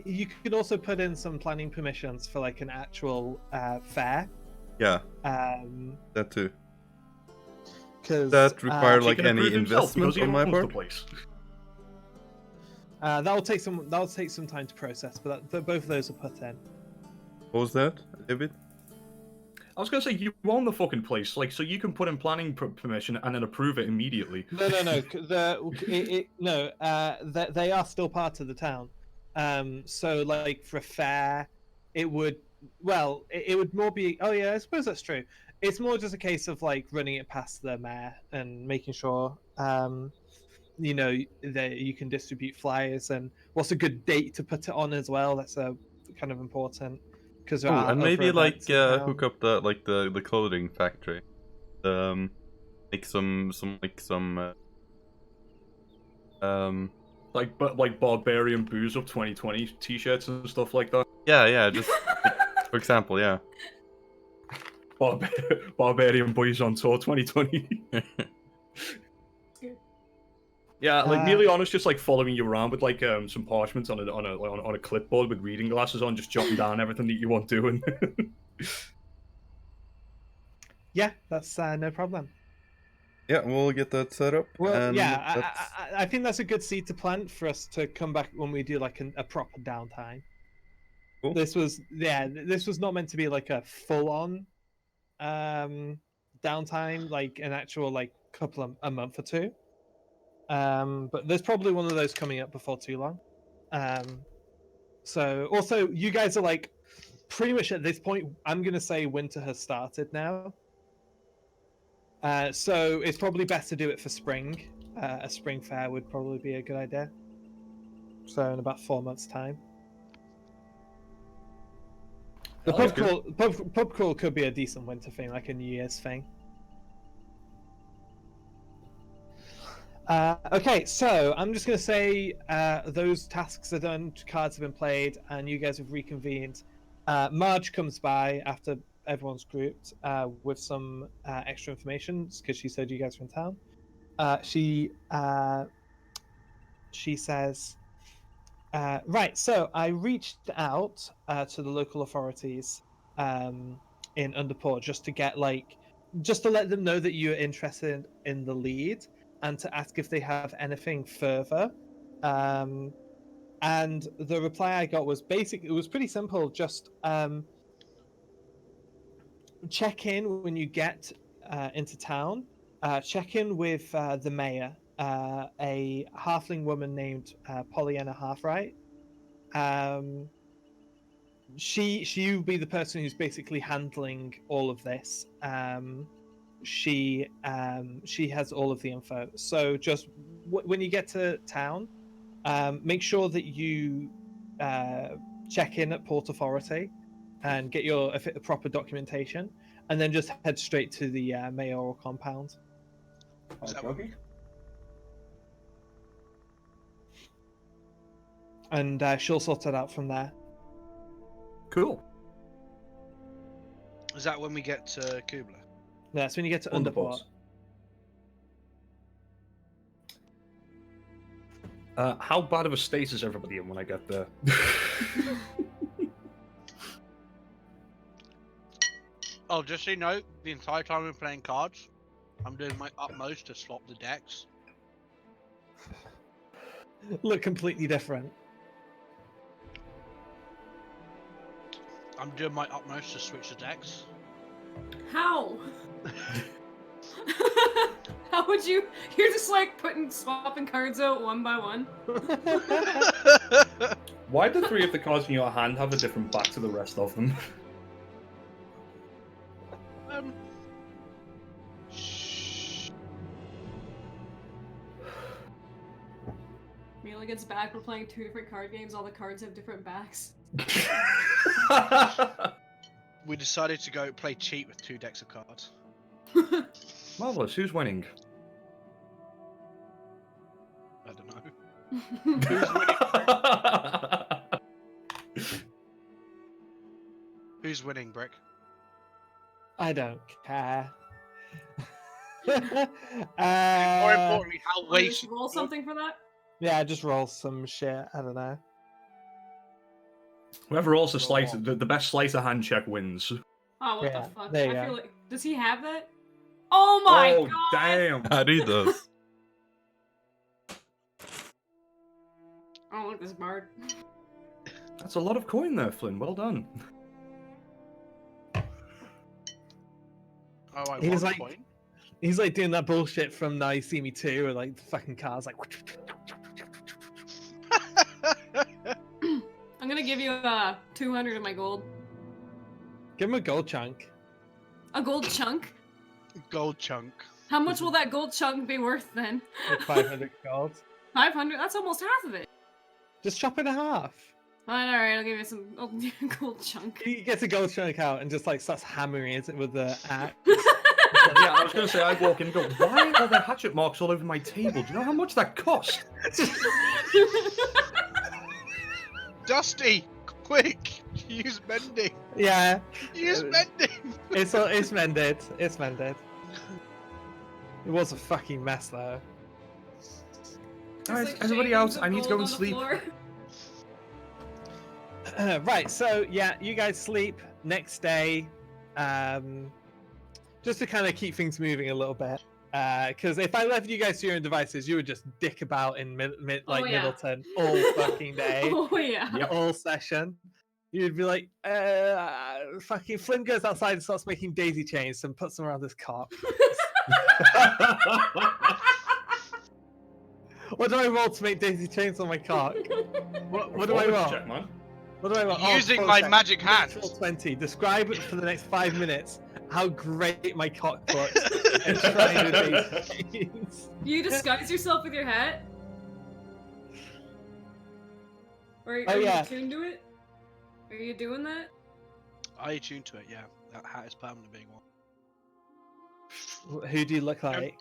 You could also put in some planning permissions for like an actual fair. yeah, Um, that too. because That require He like can any approve himself investment because he on my owns the part. place. that'll take some time to process, but both of those are put in. What was that, David? I was gonna say you own the fucking place, like so you can put in planning permission and then approve it immediately. No. They are still part of the town. So like for a fair, it would more be. Oh yeah, I suppose that's true. It's more just a case of like running it past the mayor and making sure, that you can distribute flyers and what's a good date to put it on as well. That's kind of important because And maybe like hook up the clothing factory. Make some Like barbarian booze up 2020 t-shirts and stuff like that. yeah, just For example, yeah. Barbarian Boys on Tour 2020. Yeah, like nearly honest, just like following you around with like some parchments on a clipboard with reading glasses on, just jotting down everything that you want doing. Yeah, that's no problem. Yeah, we'll get that set up. Well, and yeah, that's... I think that's a good seed to plant for us to come back when we do like a proper downtime. Cool. This was not meant to be like a full-on downtime, like an actual like a month or two. But there's probably one of those coming up before too long. So also you guys are like pretty much at this point, I'm gonna say winter has started now. So it's probably best to do it for spring. A spring fair would probably be a good idea. So in about 4 months' time. The pub crawl could be a decent winter thing, like a New Year's thing. Okay, so I'm just going to say those tasks are done, cards have been played, and you guys have reconvened. Marge comes by after everyone's grouped with some extra information because she said you guys were in town. She says, right, so I reached out to the local authorities in Underport just to let them know that you're interested in the lead and to ask if they have anything further. And the reply I got was it was pretty simple. Just check in when you get into town. Check in with the mayor, a halfling woman named Pollyanna Halfright. She will be the person who's basically handling all of this. She has all of the info. So just when you get to town, make sure that you check in at Port Authority and get your proper documentation, and then just head straight to the mayoral compound. And she'll sort it out from there. Cool. Is that when we get to Kubla? That's when you get to Underport. How bad of a state is everybody in when I get there? Oh, just so you know, the entire time we're playing cards, I'm doing my utmost to swap the decks. Look completely different. I'm doing my utmost to switch the decks. How? How would you? You're just like swapping cards out one by one. Why do 3 of the cards in your hand have a different back to the rest of them? Melee gets back. We're playing 2 different card games. All the cards have different backs. We decided to go play cheat with 2 decks of cards. Marvelous. Who's winning? I don't know. Who's winning? Who's winning, Brick? I don't care. More importantly, how wasted. Roll something for that. Yeah, just roll some shit. I don't know. Whoever rolls the best sleight of hand check wins. Oh, what Yeah, the fuck? there you I go. feel like. Does he have that? Oh my god! Damn! Harry does. Oh, look, this bard. That's a lot of coin there, Flynn. Well done. Oh, I He was won like- coin. He's like doing that bullshit from Now You See Me Too, where like the fucking car's like. I'm gonna give you 200 of my gold. Give him a gold chunk. A gold chunk? Gold chunk. How much will that gold chunk be worth then? Like 500 gold. 500? That's almost half of it. Just chop it in half. Alright, I'll give you some gold chunk. He gets a gold chunk out and just like starts hammering it with the axe. Yeah, I was going to say, I walk in and go, why are there hatchet marks all over my table? Do you know how much that cost? Dusty, quick! Use mending. Yeah. Use mending. It's mended. It's mended. It was a fucking mess though. Alright, Just, like, everybody shavings else, of I need to gold go on and the sleep. floor. Right, so yeah, you guys sleep. Next day, just to kind of keep things moving a little bit, because if I left you guys to your own devices, you would just dick about in Oh, yeah. Middleton all fucking day, Oh yeah. Yep. all session. You'd be like, fucking Flynn goes outside and starts making daisy chains and puts them around his cock. What do I roll to make daisy chains on my cock? What do I roll? Check, man. What do I roll? Using full my check. magic hands. Natural 20. Describe it for the next 5 minutes how great my cock looks and trying with daisy chains. You disguise yourself with your hat? Or are Oh, you yeah. attuned to it? Are you doing that? I attune to it, yeah. That hat is permanent being one. Who do you look like?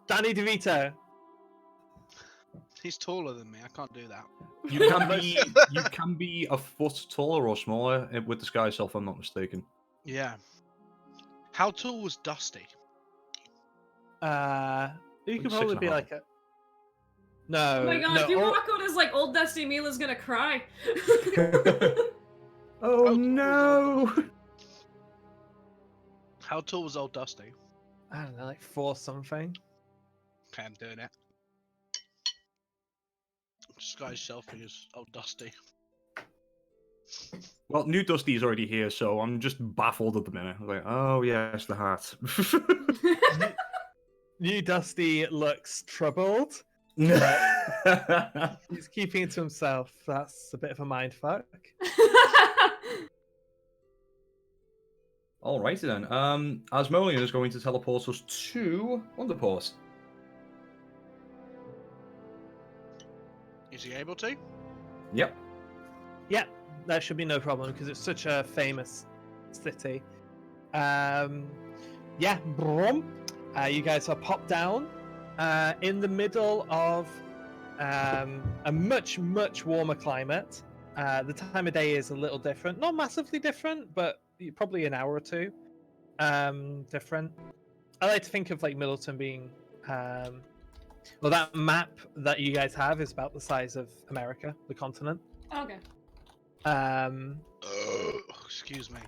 Danny DeVito. He's taller than me. I can't do that. You can be a foot taller or smaller with disguise self, if I'm not mistaken. Yeah. How tall was Dusty? You Like could probably 6.5. be like a. No. Oh my god, no, if you all- walk out as like old Dusty, Mila's gonna cry. Oh no! How tall was old Dusty? I don't know, like 4 something. Okay, I'm doing it. Disguise yourself as old Dusty. Well, new Dusty is already here, so I'm just baffled at the minute. I'm like, oh yes, the hat. New Dusty looks troubled. He's keeping it to himself. That's a bit of a mindfuck. Alrighty then. Asmodean is going to teleport us to Underport. Is he able to? Yep. Yeah, that should be no problem because it's such a famous city. Yeah, brum. You guys are popped down in the middle of a much warmer climate. The time of day is a little different, not massively different, but probably an hour or two different. I like to think of like Middleton being, well, that map that you guys have is about the size of America, the continent. Okay. Excuse me.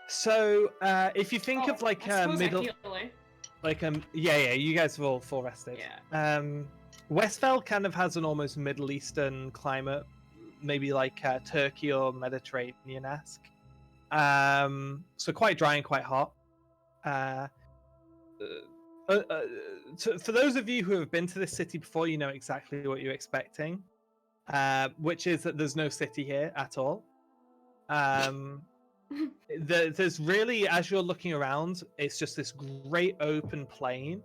So, if you think Oh, of like I suppose middle, I heal, eh? like yeah, you guys are all full rested. Yeah. Westfell kind of has an almost Middle Eastern climate, maybe like Turkey or Mediterranean-esque. So quite dry and quite hot. For those of you who have been to this city before, you know exactly what you're expecting, which is that there's no city here at all. There's really, as you're looking around, it's just this great open plain.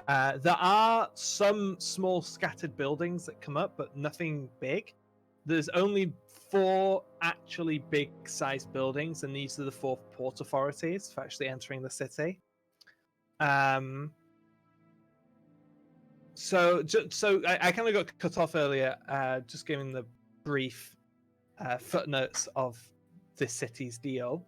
There are some small scattered buildings that come up, but nothing big. There's only 4 actually big sized buildings, and these are the 4 port authorities for actually entering the city. So I kind of got cut off earlier, just giving the brief footnotes of this city's deal.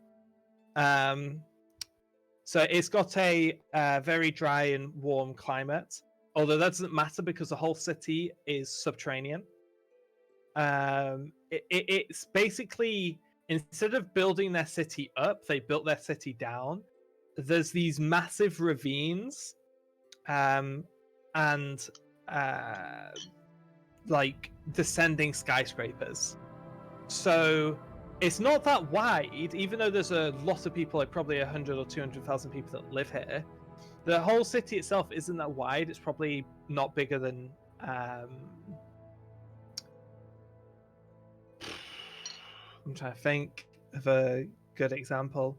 So it's got a very dry and warm climate, although that doesn't matter because the whole city is subterranean. It's basically, instead of building their city up, they built their city down. There's these massive ravines, and like descending skyscrapers. So it's not that wide, even though there's a lot of people, like probably 100 or 200,000 people that live here. The whole city itself isn't that wide. It's probably not bigger than I'm trying to think of a good example.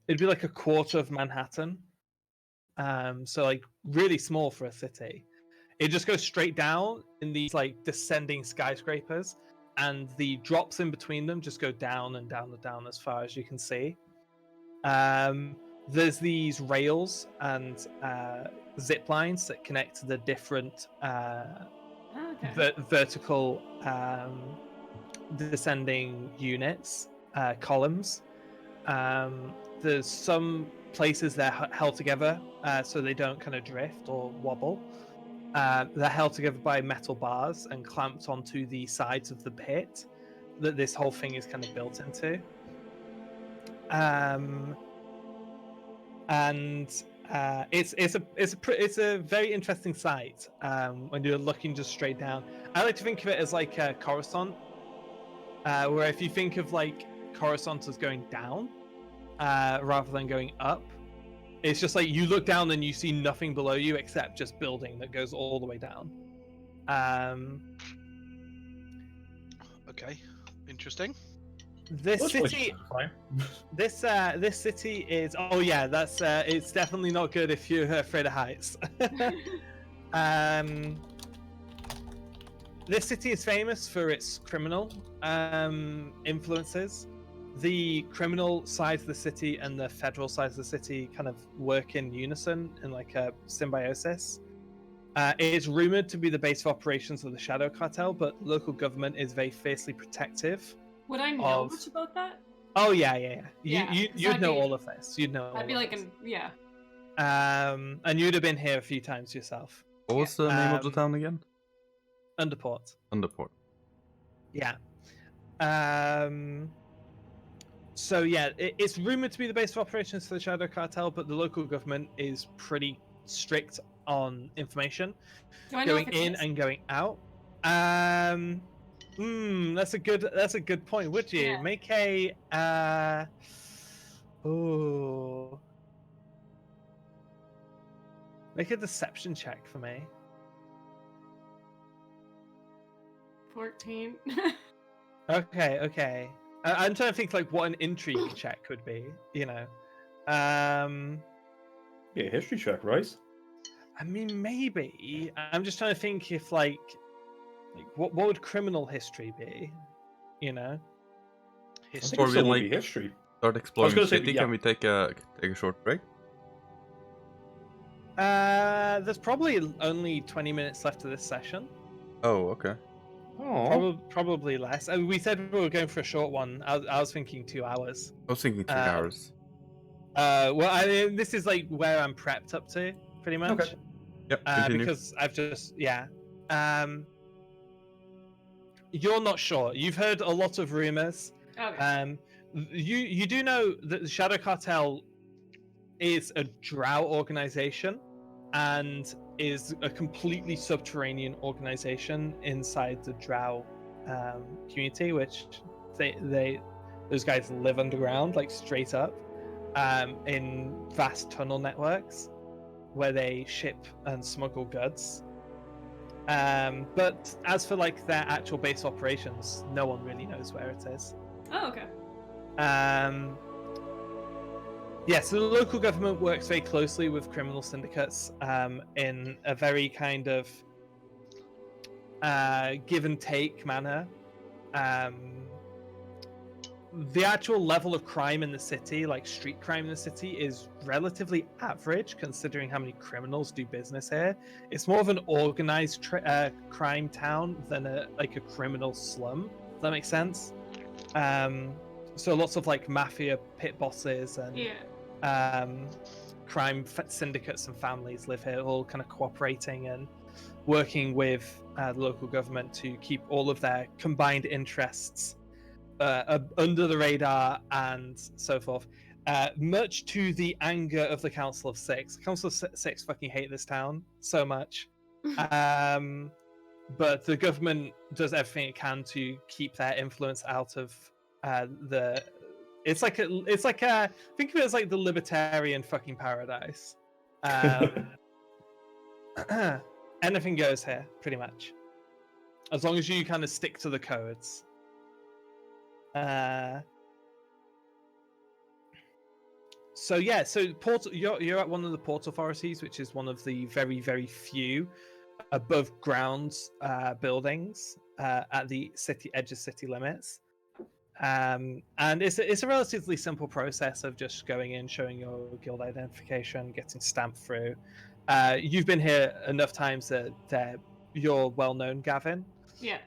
It'd be like a quarter of Manhattan. So like really small for a city. It just goes straight down in these like descending skyscrapers, and the drops in between them just go down and down and down as far as you can see. there's these rails and zip lines that connect the different vertical descending units, columns. There's some places they're held together so they don't kind of drift or wobble. They're held together by metal bars and clamped onto the sides of the pit that this whole thing is kind of built into. And it's a very interesting sight when you're looking just straight down. I like to think of it as like Coruscant, where if you think of like Coruscant as going down rather than going up, it's just like you look down and you see nothing below you except just building that goes all the way down. Okay, interesting. This city is it's definitely not good if you're afraid of heights. This city is famous for its criminal influences. The criminal side of the city and the federal side of the city kind of work in unison in like a symbiosis. It's rumored to be the base of operations of the Shadow Cartel, but local government is very fiercely protective. Would I know much about that? Oh yeah. You'd know all of this. You'd know. I'd be like, yeah. And you'd have been here a few times yourself. What was the name of the town again? Underport. Underport. Yeah. So yeah, it's rumored to be the base of operations for the Shadow Cartel, but the local government is pretty strict on information going in and going out. That's a good point. Would you make a make a deception check for me? 14. Okay. I'm trying to think like what an intrigue check could be. You know, Yeah, history check, right? I mean, maybe. I'm just trying to think if like what would criminal history be? You know, History. Before we Still would like be history. start exploring the gonna say, city, yeah. can we take a short break? there's probably only 20 minutes left of this session. Oh, okay. Oh, Probably less. We said we were going for a short one. I was thinking 2 hours. I was thinking 2 hours. Well, this is like where I'm prepped up to, pretty much. Okay. Yep. Continue. Because I've just you're not sure. You've heard a lot of rumors. Okay. You do know that the Shadow Cartel is a drow organization and is a completely subterranean organization inside the drow community, which those guys live underground, like straight up, in vast tunnel networks where they ship and smuggle goods. But as for like their actual base operations, no one really knows where it is. Oh, okay. So the local government works very closely with criminal syndicates in a very kind of give and take manner. The actual level of crime in the city, like street crime in the city, is relatively average considering how many criminals do business here. It's more of an organized crime town than a criminal slum. Does that make sense? So lots of like mafia pit bosses and crime syndicates and families live here, all kind of cooperating and working with the local government to keep all of their combined interests under the radar and so forth. Much to the anger of the Council of Six. The Council of Six fucking hate this town so much. But the government does everything it can to keep their influence out of the. It's like a think of it as like the libertarian fucking paradise. Anything goes here, pretty much, as long as you kind of stick to the codes. So port. You're at one of the port authorities, which is one of the very, very few above ground buildings at the city edge of city limits. And it's a relatively simple process of just going in, showing your guild identification, getting stamped through. You've been here enough times that you're well known, Gavin. Yeah.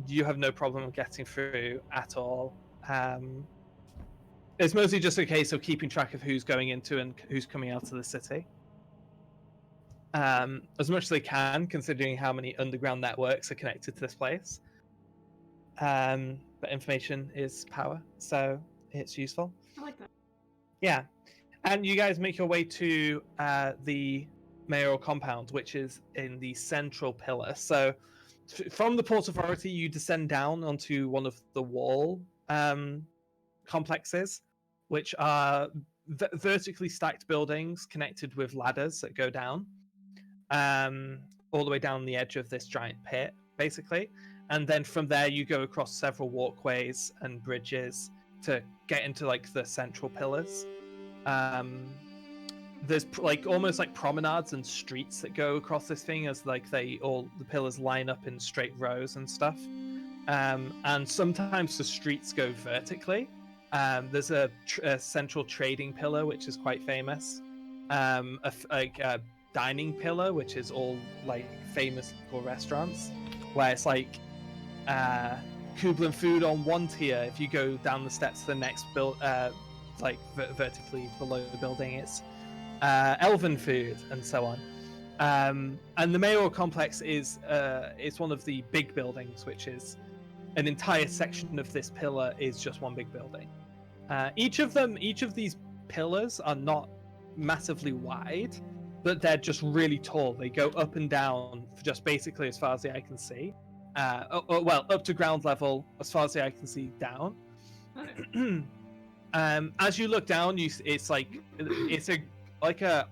You have no problem getting through at all. It's mostly just a case of keeping track of who's going into and who's coming out of the city. As much as they can, considering how many underground networks are connected to this place. But information is power, so it's useful. I like that. Yeah. And you guys make your way to the mayoral compound, which is in the central pillar. So from the Port Authority, you descend down onto one of the wall complexes, which are vertically stacked buildings connected with ladders that go down all the way down the edge of this giant pit, basically. And then from there, you go across several walkways and bridges to get into like the central pillars. There's like almost like promenades and streets that go across this thing as like the pillars line up in straight rows and stuff. And sometimes the streets go vertically. There's a central trading pillar which is quite famous. A dining pillar which is all like famous for restaurants, where it's like Kublin food on one tier. If you go down the steps to the next like vertically below the building, it's elven food and so on. And the mayoral complex is it's one of the big buildings, which is an entire section of this pillar is just one big building. Each of these pillars are not massively wide, but they're just really tall. They go up and down for just basically as far as the eye can see. Well, up to ground level, as far as the eye can see down. As you look down, it's a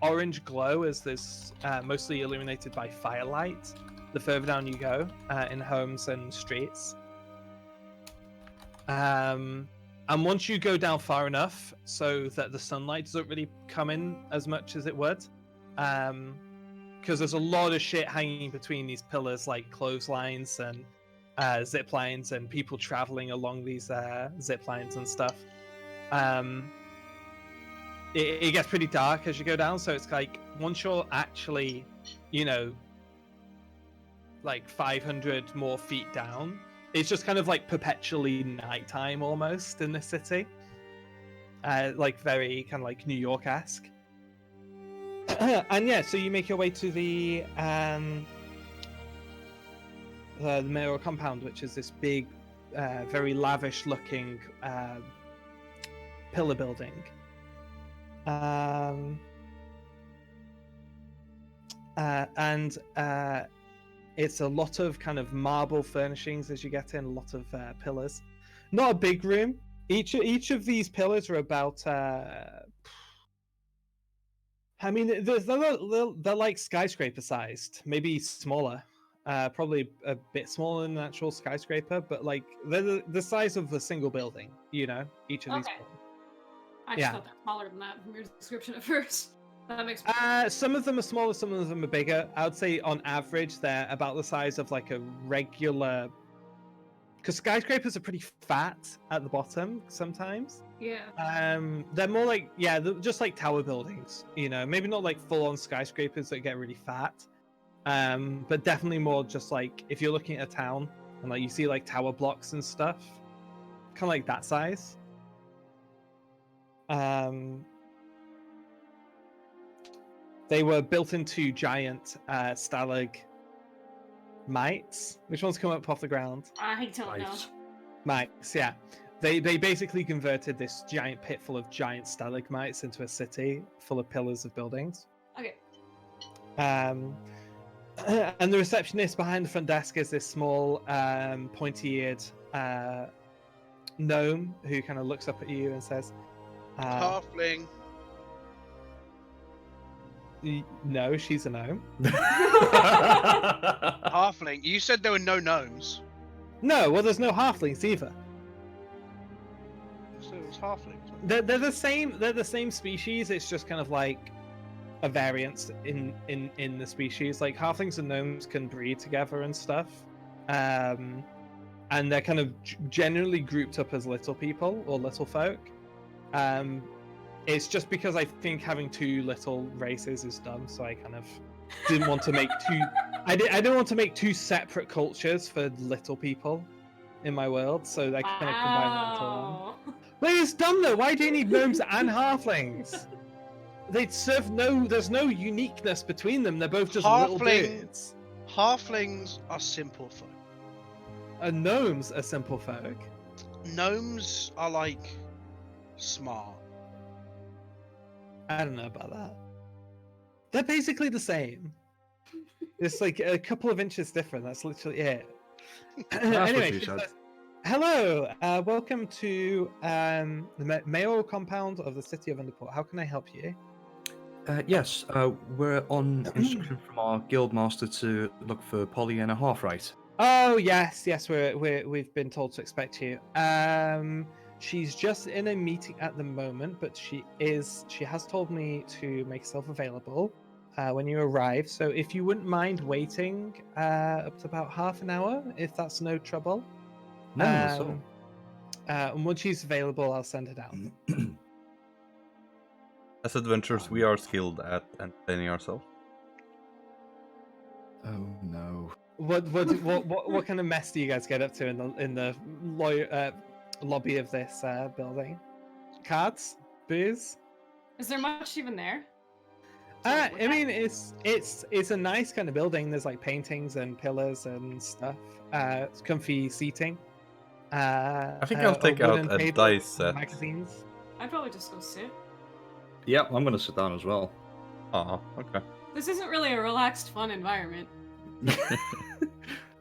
orange glow, as this mostly illuminated by firelight. The further down you go in homes and streets, and once you go down far enough so that the sunlight doesn't really come in as much as it would, because there's a lot of shit hanging between these pillars, like clotheslines and zip lines and people traveling along these zip lines and stuff. It gets pretty dark as you go down, so it's like once you're actually, like 500 more feet down, it's just kind of like perpetually nighttime almost in this city. Like very kind of like New York-esque. And yeah, so you make your way to the mayoral compound, which is this big, very lavish-looking pillar building. And it's a lot of kind of marble furnishings as you get in, a lot of pillars. Not a big room. Each of these pillars are about. I mean, they're like skyscraper sized, maybe smaller. Probably a bit smaller than an actual skyscraper, but like they're the size of a single building. Each of these. Okay. I just thought they're smaller than that from your description at first. That makes sense. Some of them are smaller, some of them are bigger. I would say on average they're about the size of like a regular, because skyscrapers are pretty fat at the bottom sometimes. Yeah. They're more like they're just like tower buildings, maybe not like full-on skyscrapers that get really fat, but definitely more just like if you're looking at a town and like you see like tower blocks and stuff, kind of like that size. They were built into giant stalagmites. Which ones come up off the ground? I don't know. Mites, yeah. They basically converted this giant pit full of giant stalagmites into a city full of pillars of buildings. Okay. And the receptionist behind the front desk is this small, pointy-eared gnome who kind of looks up at you and says, Halfling. No, she's a gnome. Halfling. You said there were no gnomes. No, well, there's no halflings either. So it was halflings. They're the same. They're the same species. It's just kind of like a variance in the species. Like halflings and gnomes can breed together and stuff. and they're kind of generally grouped up as little people or little folk. It's just because I think having two little races is dumb, so I kind of didn't want to make two. I didn't want to make two separate cultures for little people in my world, so I kind of combined them into one. Wow. Wait, it's dumb though. Why do you need gnomes and halflings? They'd serve no. There's no uniqueness between them. They're both just little dudes. Halflings are simple folk. Gnomes are simple folk. Gnomes are like smart. I don't know about that. They're basically the same. It's like a couple of inches different. That's literally it. Anyway, she said. Hello. Welcome to the mayoral compound of the city of Underport. How can I help you? Yes, we're on instruction from our guildmaster to look for Polly and a half-right. Oh yes, we've been told to expect you. She's just in a meeting at the moment, but she has told me to make herself available when you arrive. So if you wouldn't mind waiting up to about half an hour, if that's no trouble. No, that's all. And once she's available, I'll send her down. As adventurers, we are skilled at entertaining ourselves. Oh no. What kind of mess do you guys get up to in the lobby of this building? Cards, booze. Is there much even there? I mean, it's a nice kind of building. There's like paintings and pillars and stuff. It's comfy seating. I think I'll take out a dice set. Magazines. I'd probably just go sit. Yep, I'm gonna sit down as well. Oh, okay. This isn't really a relaxed, fun environment.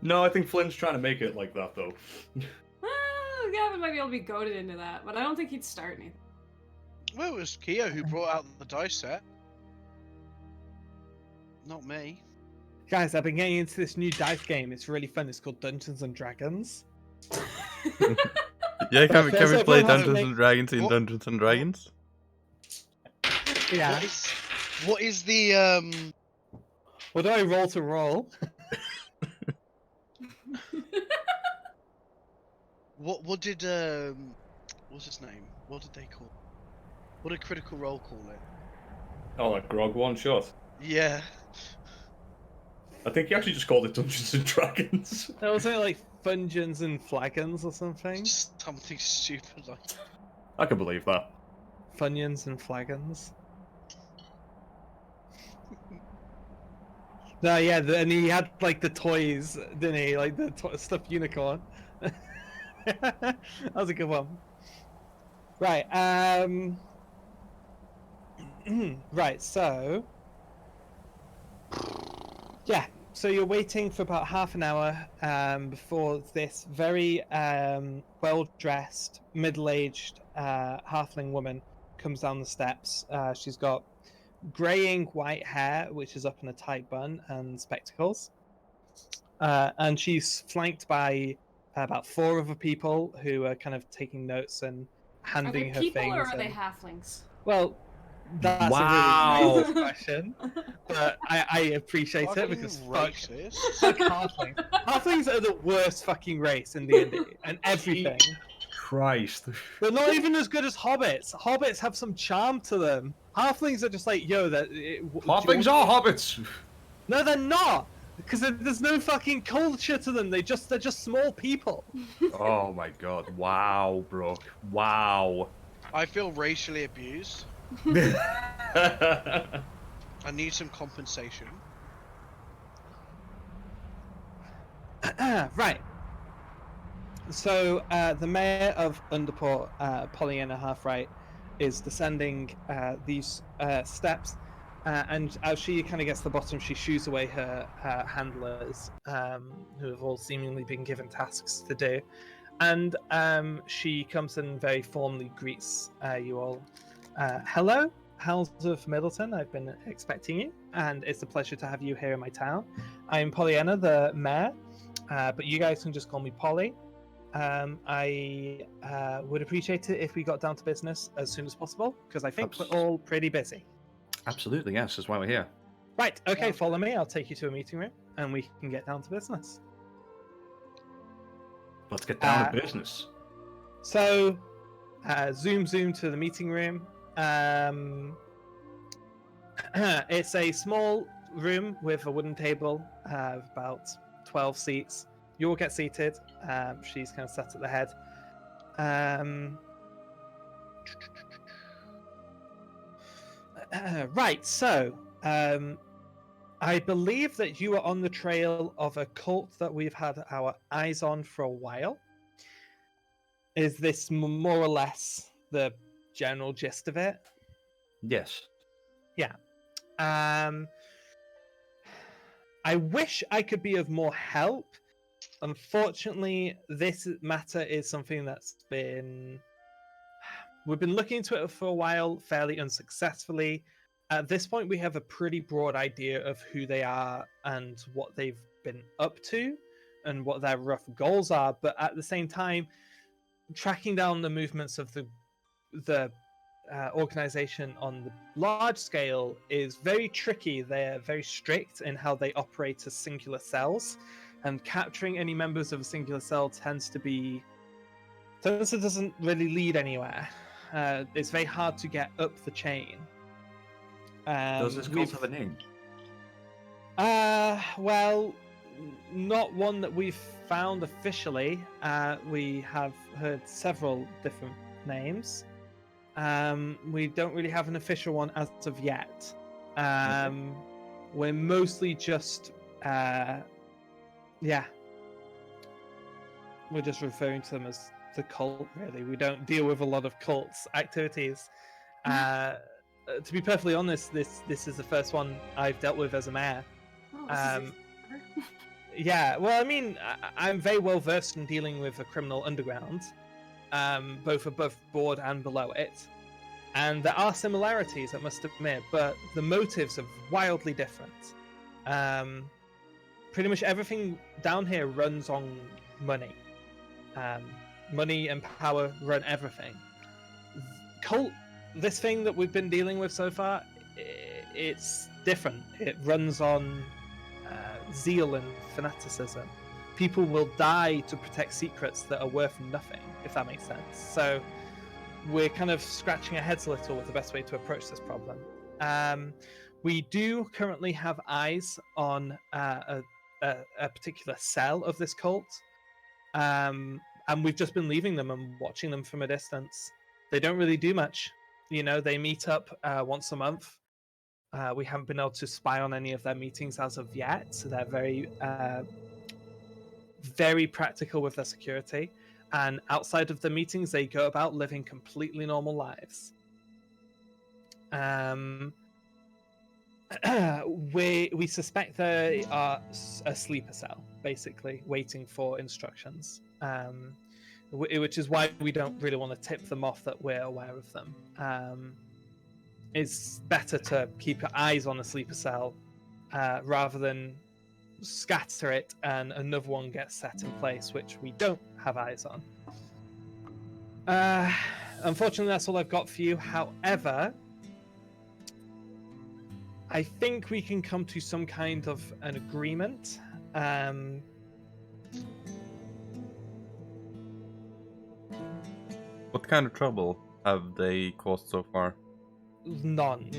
No, I think Flynn's trying to make it like that, though. Gavin might be able to be goaded into that, but I don't think he'd start anything. Well, it was Kia who brought out the dice set. Not me. Guys, I've been getting into this new dice game. It's really fun. It's called Dungeons and Dragons. Yeah, can we play everyone has to Dungeons make- and Dragons in What? Dungeons and Dragons? Yeah. What is the What do I roll to roll? what did what's his name? What did they call? What did Critical Role call it? Oh, like Grog one shot. Yeah. I think he actually just called it Dungeons and Dragons. That was it like Fungeons and Flagons or something. Something stupid like that. I can believe that. Funyuns and Flagons. No, yeah, and he had like the toys, didn't he? Like the stuffed unicorn. That was a good one. Right. Right. So. Yeah. So you're waiting for about half an hour before this very well-dressed, middle-aged halfling woman comes down the steps. She's got greying white hair, which is up in a tight bun, and spectacles. And she's flanked by about 4 other people who are kind of taking notes and Are they handing her people things. or are they and- halflings? Well, that's Wow. a really nice question, but I appreciate it Fucking because racist. fuck halflings. Halflings are the worst fucking race in D&D and everything. Christ. They're not even as good as hobbits. Hobbits have some charm to them. Halflings are just like, yo, that Halflings are hobbits. No, they're not, because there's no fucking culture to them. They're just small people. Oh my god. Wow, bro. Wow. I feel racially abused. I need some compensation. Right. So the mayor of Underport, Pollyanna Halfright, is descending these steps, and as she kind of gets to the bottom, she shoos away her handlers, who have all seemingly been given tasks to do, and she comes and very formally greets you all. Hello, House of Middleton. I've been expecting you, and it's a pleasure to have you here in my town. I'm Pollyanna, the mayor, but you guys can just call me Polly. I would appreciate it if we got down to business as soon as possible, because I think we're all pretty busy. Absolutely, yes. That's why we're here. Right, okay, follow me. I'll take you to a meeting room, and we can get down to business. Let's get down to business. So, zoom to the meeting room. It's a small room with a wooden table, about 12 seats. You all get seated. She's kind of sat at the head. Right, so I believe that you are on the trail of a cult that we've had our eyes on for a while. Is this more or less the general gist of it? Yes. Yeah. I wish I could be of more help. Unfortunately, this matter is something that's we've been looking into it for a while, fairly unsuccessfully. At this point, we have a pretty broad idea of who they are and what they've been up to and what their rough goals are. But at the same time, tracking down the movements of the organization on the large scale is very tricky. They're very strict in how they operate as singular cells, and capturing any members of a singular cell doesn't really lead anywhere. It's very hard to get up the chain. Does this cult have a name? Well, not one that we've found officially. We have heard several different names. We don't really have an official one as of yet. We're mostly just, we're just referring to them as the cult, really. We don't deal with a lot of cults activities. To be perfectly honest, this is the first one I've dealt with as a mayor. Oh, Yeah, well, I mean, I'm very well versed in dealing with a criminal underground, both above board and below it. And there are similarities, I must admit, but the motives are wildly different. Pretty much everything down here runs on money. Money and power run everything. Cult, this thing that we've been dealing with so far, it's different. It runs on zeal and fanaticism. People will die to protect secrets that are worth nothing, if that makes sense. So we're kind of scratching our heads a little with the best way to approach this problem. We do currently have eyes on a particular cell of this cult, and we've just been leaving them and watching them from a distance. They don't really do much. They meet up once a month. We haven't been able to spy on any of their meetings as of yet. So they're very, very practical with their security. And outside of the meetings, they go about living completely normal lives. We suspect they are a sleeper cell, basically, waiting for instructions. Which is why we don't really want to tip them off that we're aware of them. It's better to keep your eyes on a sleeper cell rather than scatter it and another one gets set in place, which we don't have eyes on. Unfortunately, that's all I've got for you. However, I think we can come to some kind of an agreement. What kind of trouble have they caused so far? None,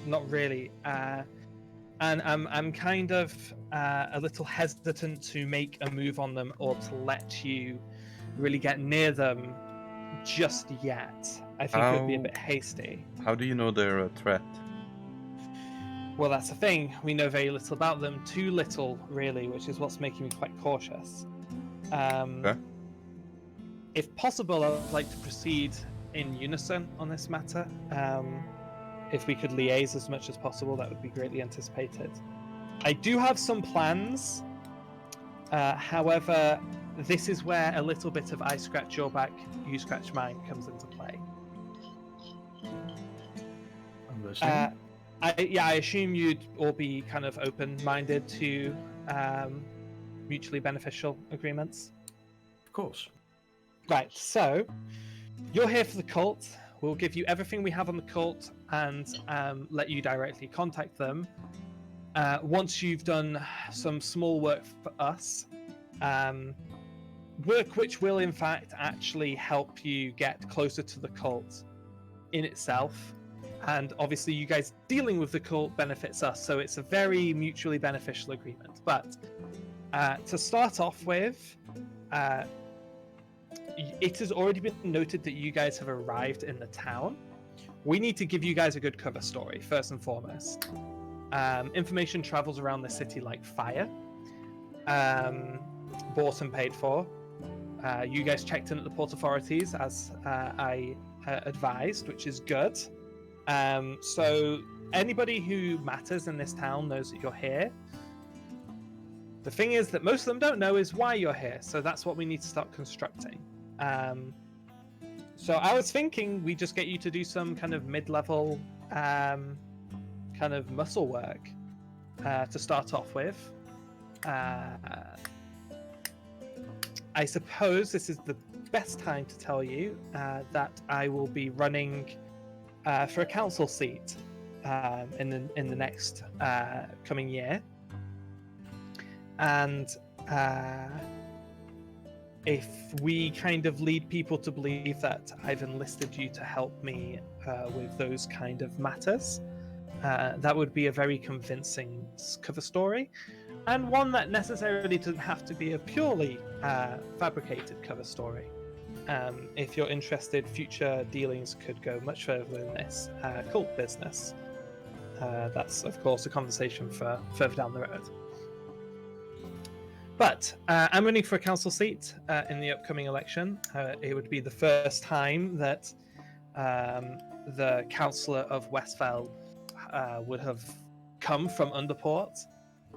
not really. And I'm kind of a little hesitant to make a move on them or to let you really get near them just yet. I think it would be a bit hasty. How do you know they're a threat? Well, that's the thing. We know very little about them. Too little, really, which is what's making me quite cautious. Okay. If possible, I would like to proceed in unison on this matter. If we could liaise as much as possible, that would be greatly anticipated. I do have some plans. However, this is where a little bit of I scratch your back, you scratch mine comes into play. I'm listening. I assume you'd all be kind of open-minded to mutually beneficial agreements. Of course. Right, so you're here for the cult. We'll give you everything we have on the cult and let you directly contact them. Once you've done some small work for us, work which will in fact actually help you get closer to the cult in itself. And obviously you guys dealing with the cult benefits us, so it's a very mutually beneficial agreement. But to start off with, it has already been noted that you guys have arrived in the town. We need to give you guys a good cover story, first and foremost. Information travels around the city like fire. Bought and paid for. You guys checked in at the port authorities as I advised, which is good. So anybody who matters in this town knows that you're here. The thing is that most of them don't know is why you're here, so that's what we need to start constructing. So I was thinking we just get you to do some kind of mid-level kind of muscle work to start off with. I suppose this is the best time to tell you that I will be running for a council seat in the next coming year, and if we kind of lead people to believe that I've enlisted you to help me with those kind of matters, that would be a very convincing cover story, and one that necessarily doesn't have to be a purely fabricated cover story. If you're interested, future dealings could go much further than this cult business. That's, of course, a conversation for further down the road. But I'm running for a council seat in the upcoming election. It would be the first time that the councillor of Westfell would have come from Underport.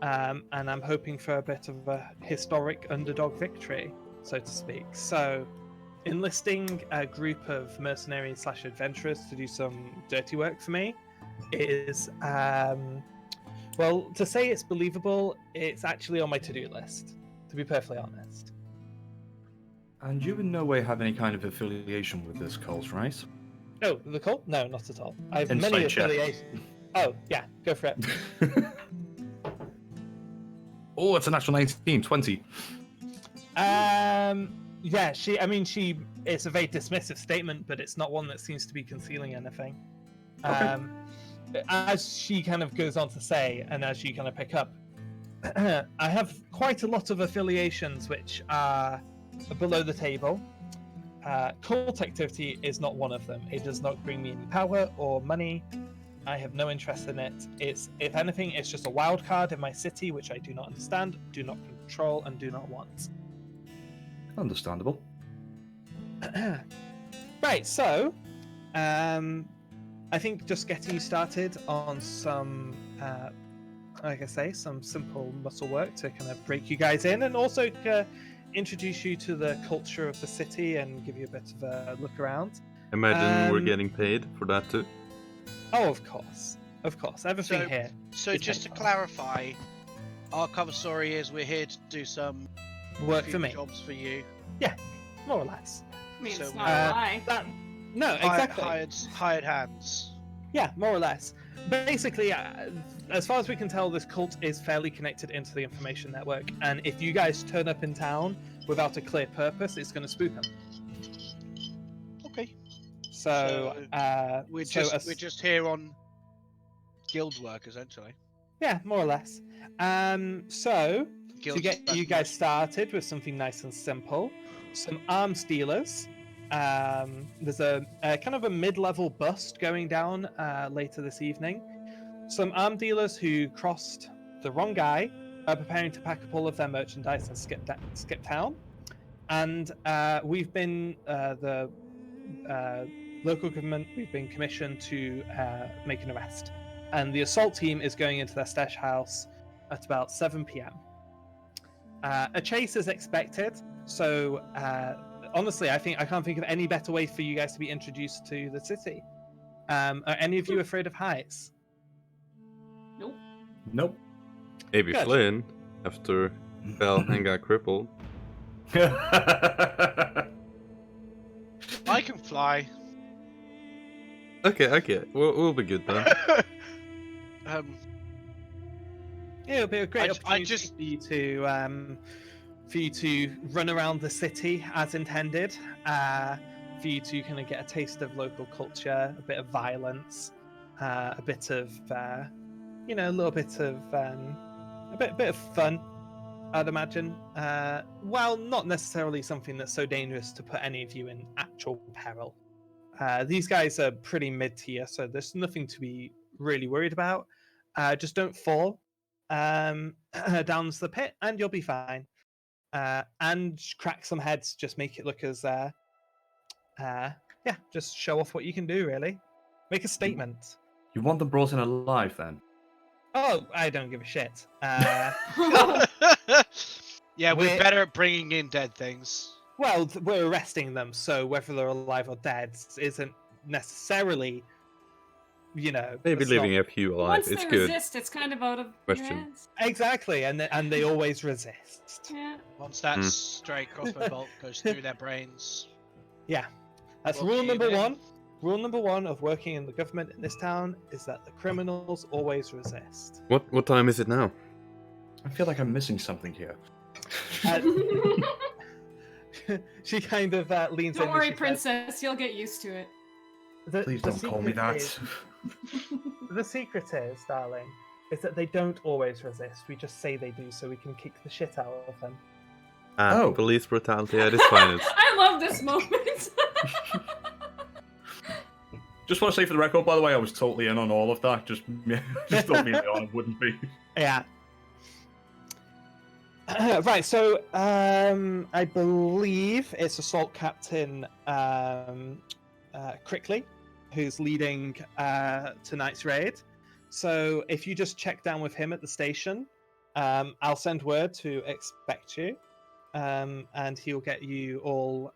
And I'm hoping for a bit of a historic underdog victory, so to speak. So enlisting a group of mercenaries / adventurers to do some dirty work for me is, well, to say it's believable, it's actually on my to-do list, to be perfectly honest. And you in no way have any kind of affiliation with this cult, right? Oh, the cult? No, not at all. I have Insight many check. affiliations. Oh, yeah, go for it. Oh, it's a natural 19, 20. Yeah, it's a very dismissive statement, but it's not one that seems to be concealing anything. Okay. As she kind of goes on to say, and as you kind of pick up, I have quite a lot of affiliations which are below the table. Cult activity is not one of them. It does not bring me any power or money. I have no interest in it. It's, if anything, it's just a wild card in my city, which I do not understand, do not control, and do not want. Understandable. Right, so I think just getting you started on some, like I say, some simple muscle work to kind of break you guys in, and also introduce you to the culture of the city and give you a bit of a look around. Imagine we're getting paid for that too. Oh, of course. Everything here. So is just to paid for. clarify, our cover story is we're here to do some Work few for me, jobs for you. more or less. I mean, So, it's not a lie. No, exactly. Hired hands. Yeah, more or less. Basically, as far as we can tell, this cult is fairly connected into the information network, and if you guys turn up in town without a clear purpose, it's going to spook them. Okay. So, We're so just here on guild work essentially. yeah, more or less. So Guild to get you guys started with something nice and simple, some arms dealers. There's a kind of a mid-level bust going down later this evening. Some arm dealers who crossed the wrong guy are preparing to pack up all of their merchandise and skip town. And we've been the local government. We've been commissioned to make an arrest, and the assault team is going into their stash house at about 7 p.m. A chase is expected, so honestly, I can't think of any better way for you guys to be introduced to the city. Are any of you afraid of heights? Nope. Nope. Maybe Good. Flynn, after fell and got crippled. I can fly. Okay, we'll be good then. Yeah, it'll be a great I opportunity just- for you to for you to run around the city as intended, for you to kind of get a taste of local culture, a bit of violence, a bit of, you know, a little bit of a bit of fun, I'd imagine. While not necessarily something that's so dangerous to put any of you in actual peril. These guys are pretty mid-tier, so there's nothing to be really worried about. Just don't fall down the pit, and you'll be fine. And crack some heads, just make it look as just show off what you can do, really. Make a statement. You want them brought in alive, then? Oh, I don't give a shit. Yeah, we're We're- better at bringing in dead things. Well, we're arresting them, so whether they're alive or dead isn't necessarily, you know. Maybe it's leaving not- a few alive. Once It's they good. resist, it's kind of out of Question. your hands. Exactly, and they always resist. Yeah. Once that Hmm. stray crossbow bolt goes through their brains. Yeah, that's Well, rule number then- one. Rule number one of working in the government in this town is that the criminals always resist. What time is it now? I feel like I'm missing something here. She kind of leans in. Don't and worry, she says, princess. You'll get used to it. Please the don't call me secret that. is- the secret is, darling, is that they don't always resist. We just say they do, so we can kick the shit out of them. Oh. Police brutality at its finest. I love this moment. Just want to say for the record, by the way, I was totally in on all of that. Just don't mean on it wouldn't be. Yeah. Right, so I believe it's Assault Captain Crickley who's leading tonight's raid. So if you just check down with him at the station, I'll send word to expect you, and he'll get you all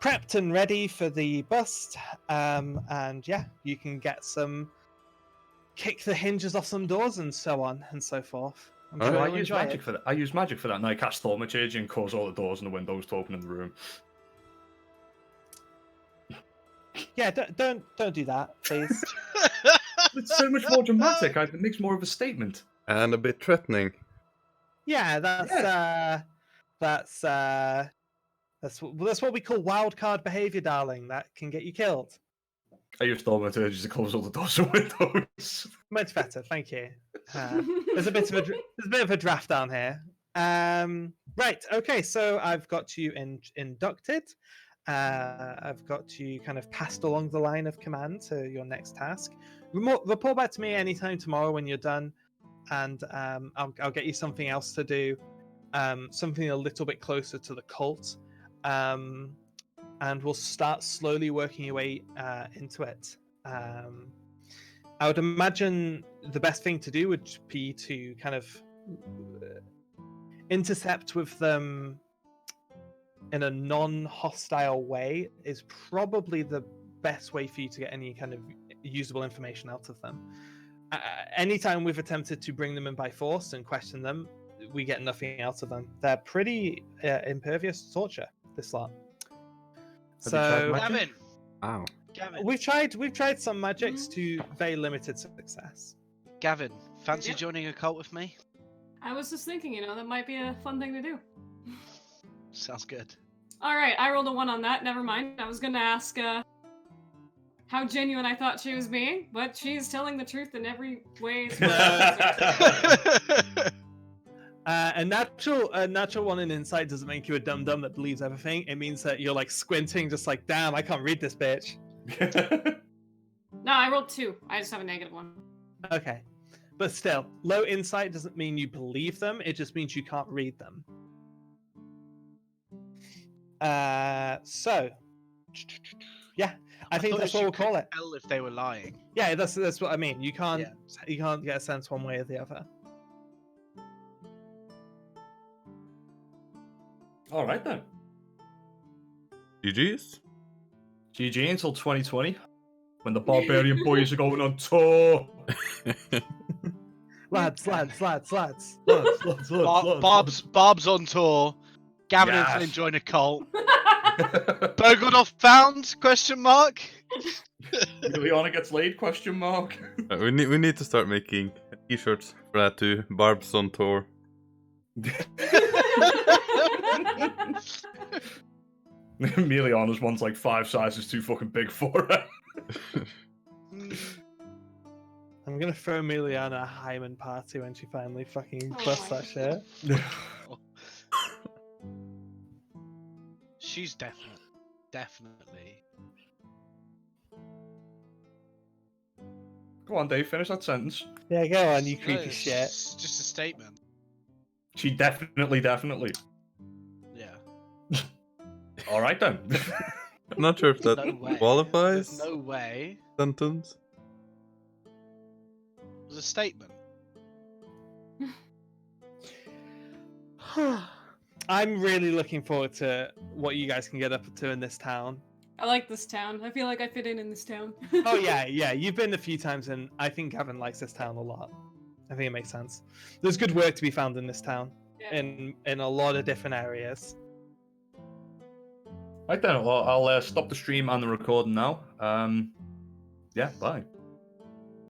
prepped and ready for the bust. And yeah, you can get some kick the hinges off some doors and so on and so forth. I'm Oh, sure I you'll use enjoy magic it. for that. I use magic for that, and I cast Thaumaturgy and cause all the doors and the windows to open in the room. Yeah, don't do that, please. It's so much more dramatic. It makes more of a statement. And a bit threatening. Yeah, that's what we call wild card behavior, darling. That can get you killed. I use Thaumaturgy to close all the doors and windows. Much better, thank you. There's a bit of a draft down here. Right, okay, so I've got you inducted. I've got you kind of passed along the line of command to your next task. Report back to me anytime tomorrow when you're done, and I'll get you something else to do, something a little bit closer to the cult, and we'll start slowly working your way into it. I would imagine the best thing to do would be to kind of intercept with them in a non-hostile way is probably the best way for you to get any kind of usable information out of them. Anytime we've attempted to bring them in by force and question them, we get nothing out of them. They're pretty impervious to torture, this lot. Have you tried So magic? Gavin, Wow. Gavin, we've tried some magics to very limited success. Gavin, fancy Yep. joining a cult with me? I was just thinking, that might be a fun thing to do. Sounds good. All right, I rolled a 1 on that. Never mind. I was gonna ask how genuine I thought she was being, but she's telling the truth in every way. A natural one in insight doesn't make you a dum dum that believes everything. It means that you're like squinting, just like, damn, I can't read this bitch. No, I rolled 2. I just have a -1. Okay, but still, low insight doesn't mean you believe them. It just means you can't read them. So, yeah, I think thought that's you what we'll could call it. Tell if they were lying. Yeah, that's what I mean. You can't Yeah. get a sense one way or the other. All right then. GG's? GG until 2020, when the Barbarian Boys are going on tour. Lads. Bob's on tour. Gavin and Yes. Flynn join a cult. Bergoldoff found? Question mark. Juliana gets laid? Question mark. We need to start making t-shirts for that too. Barb's on tour. Emiliana's one's like 5 sizes too fucking big for her. I'm gonna throw Emiliana a Hyman party when she finally fucking Oh busts my that shit. She's definitely. Go on, Dave, finish that sentence. Yeah, go on, you No, creepy it's shit. Just a statement. She definitely. Yeah. All right then. I'm not sure if that No way. qualifies. There's no way. Sentence. It was a statement. I'm really looking forward to what you guys can get up to in this town. I like this town. I feel like I fit in this town. Oh yeah, you've been a few times, and I think Gavin likes this town a lot. I think it makes sense. There's good work to be found in this town, Yeah. in a lot of different areas. Right then, well, I'll stop the stream and the recording now. Yeah, bye.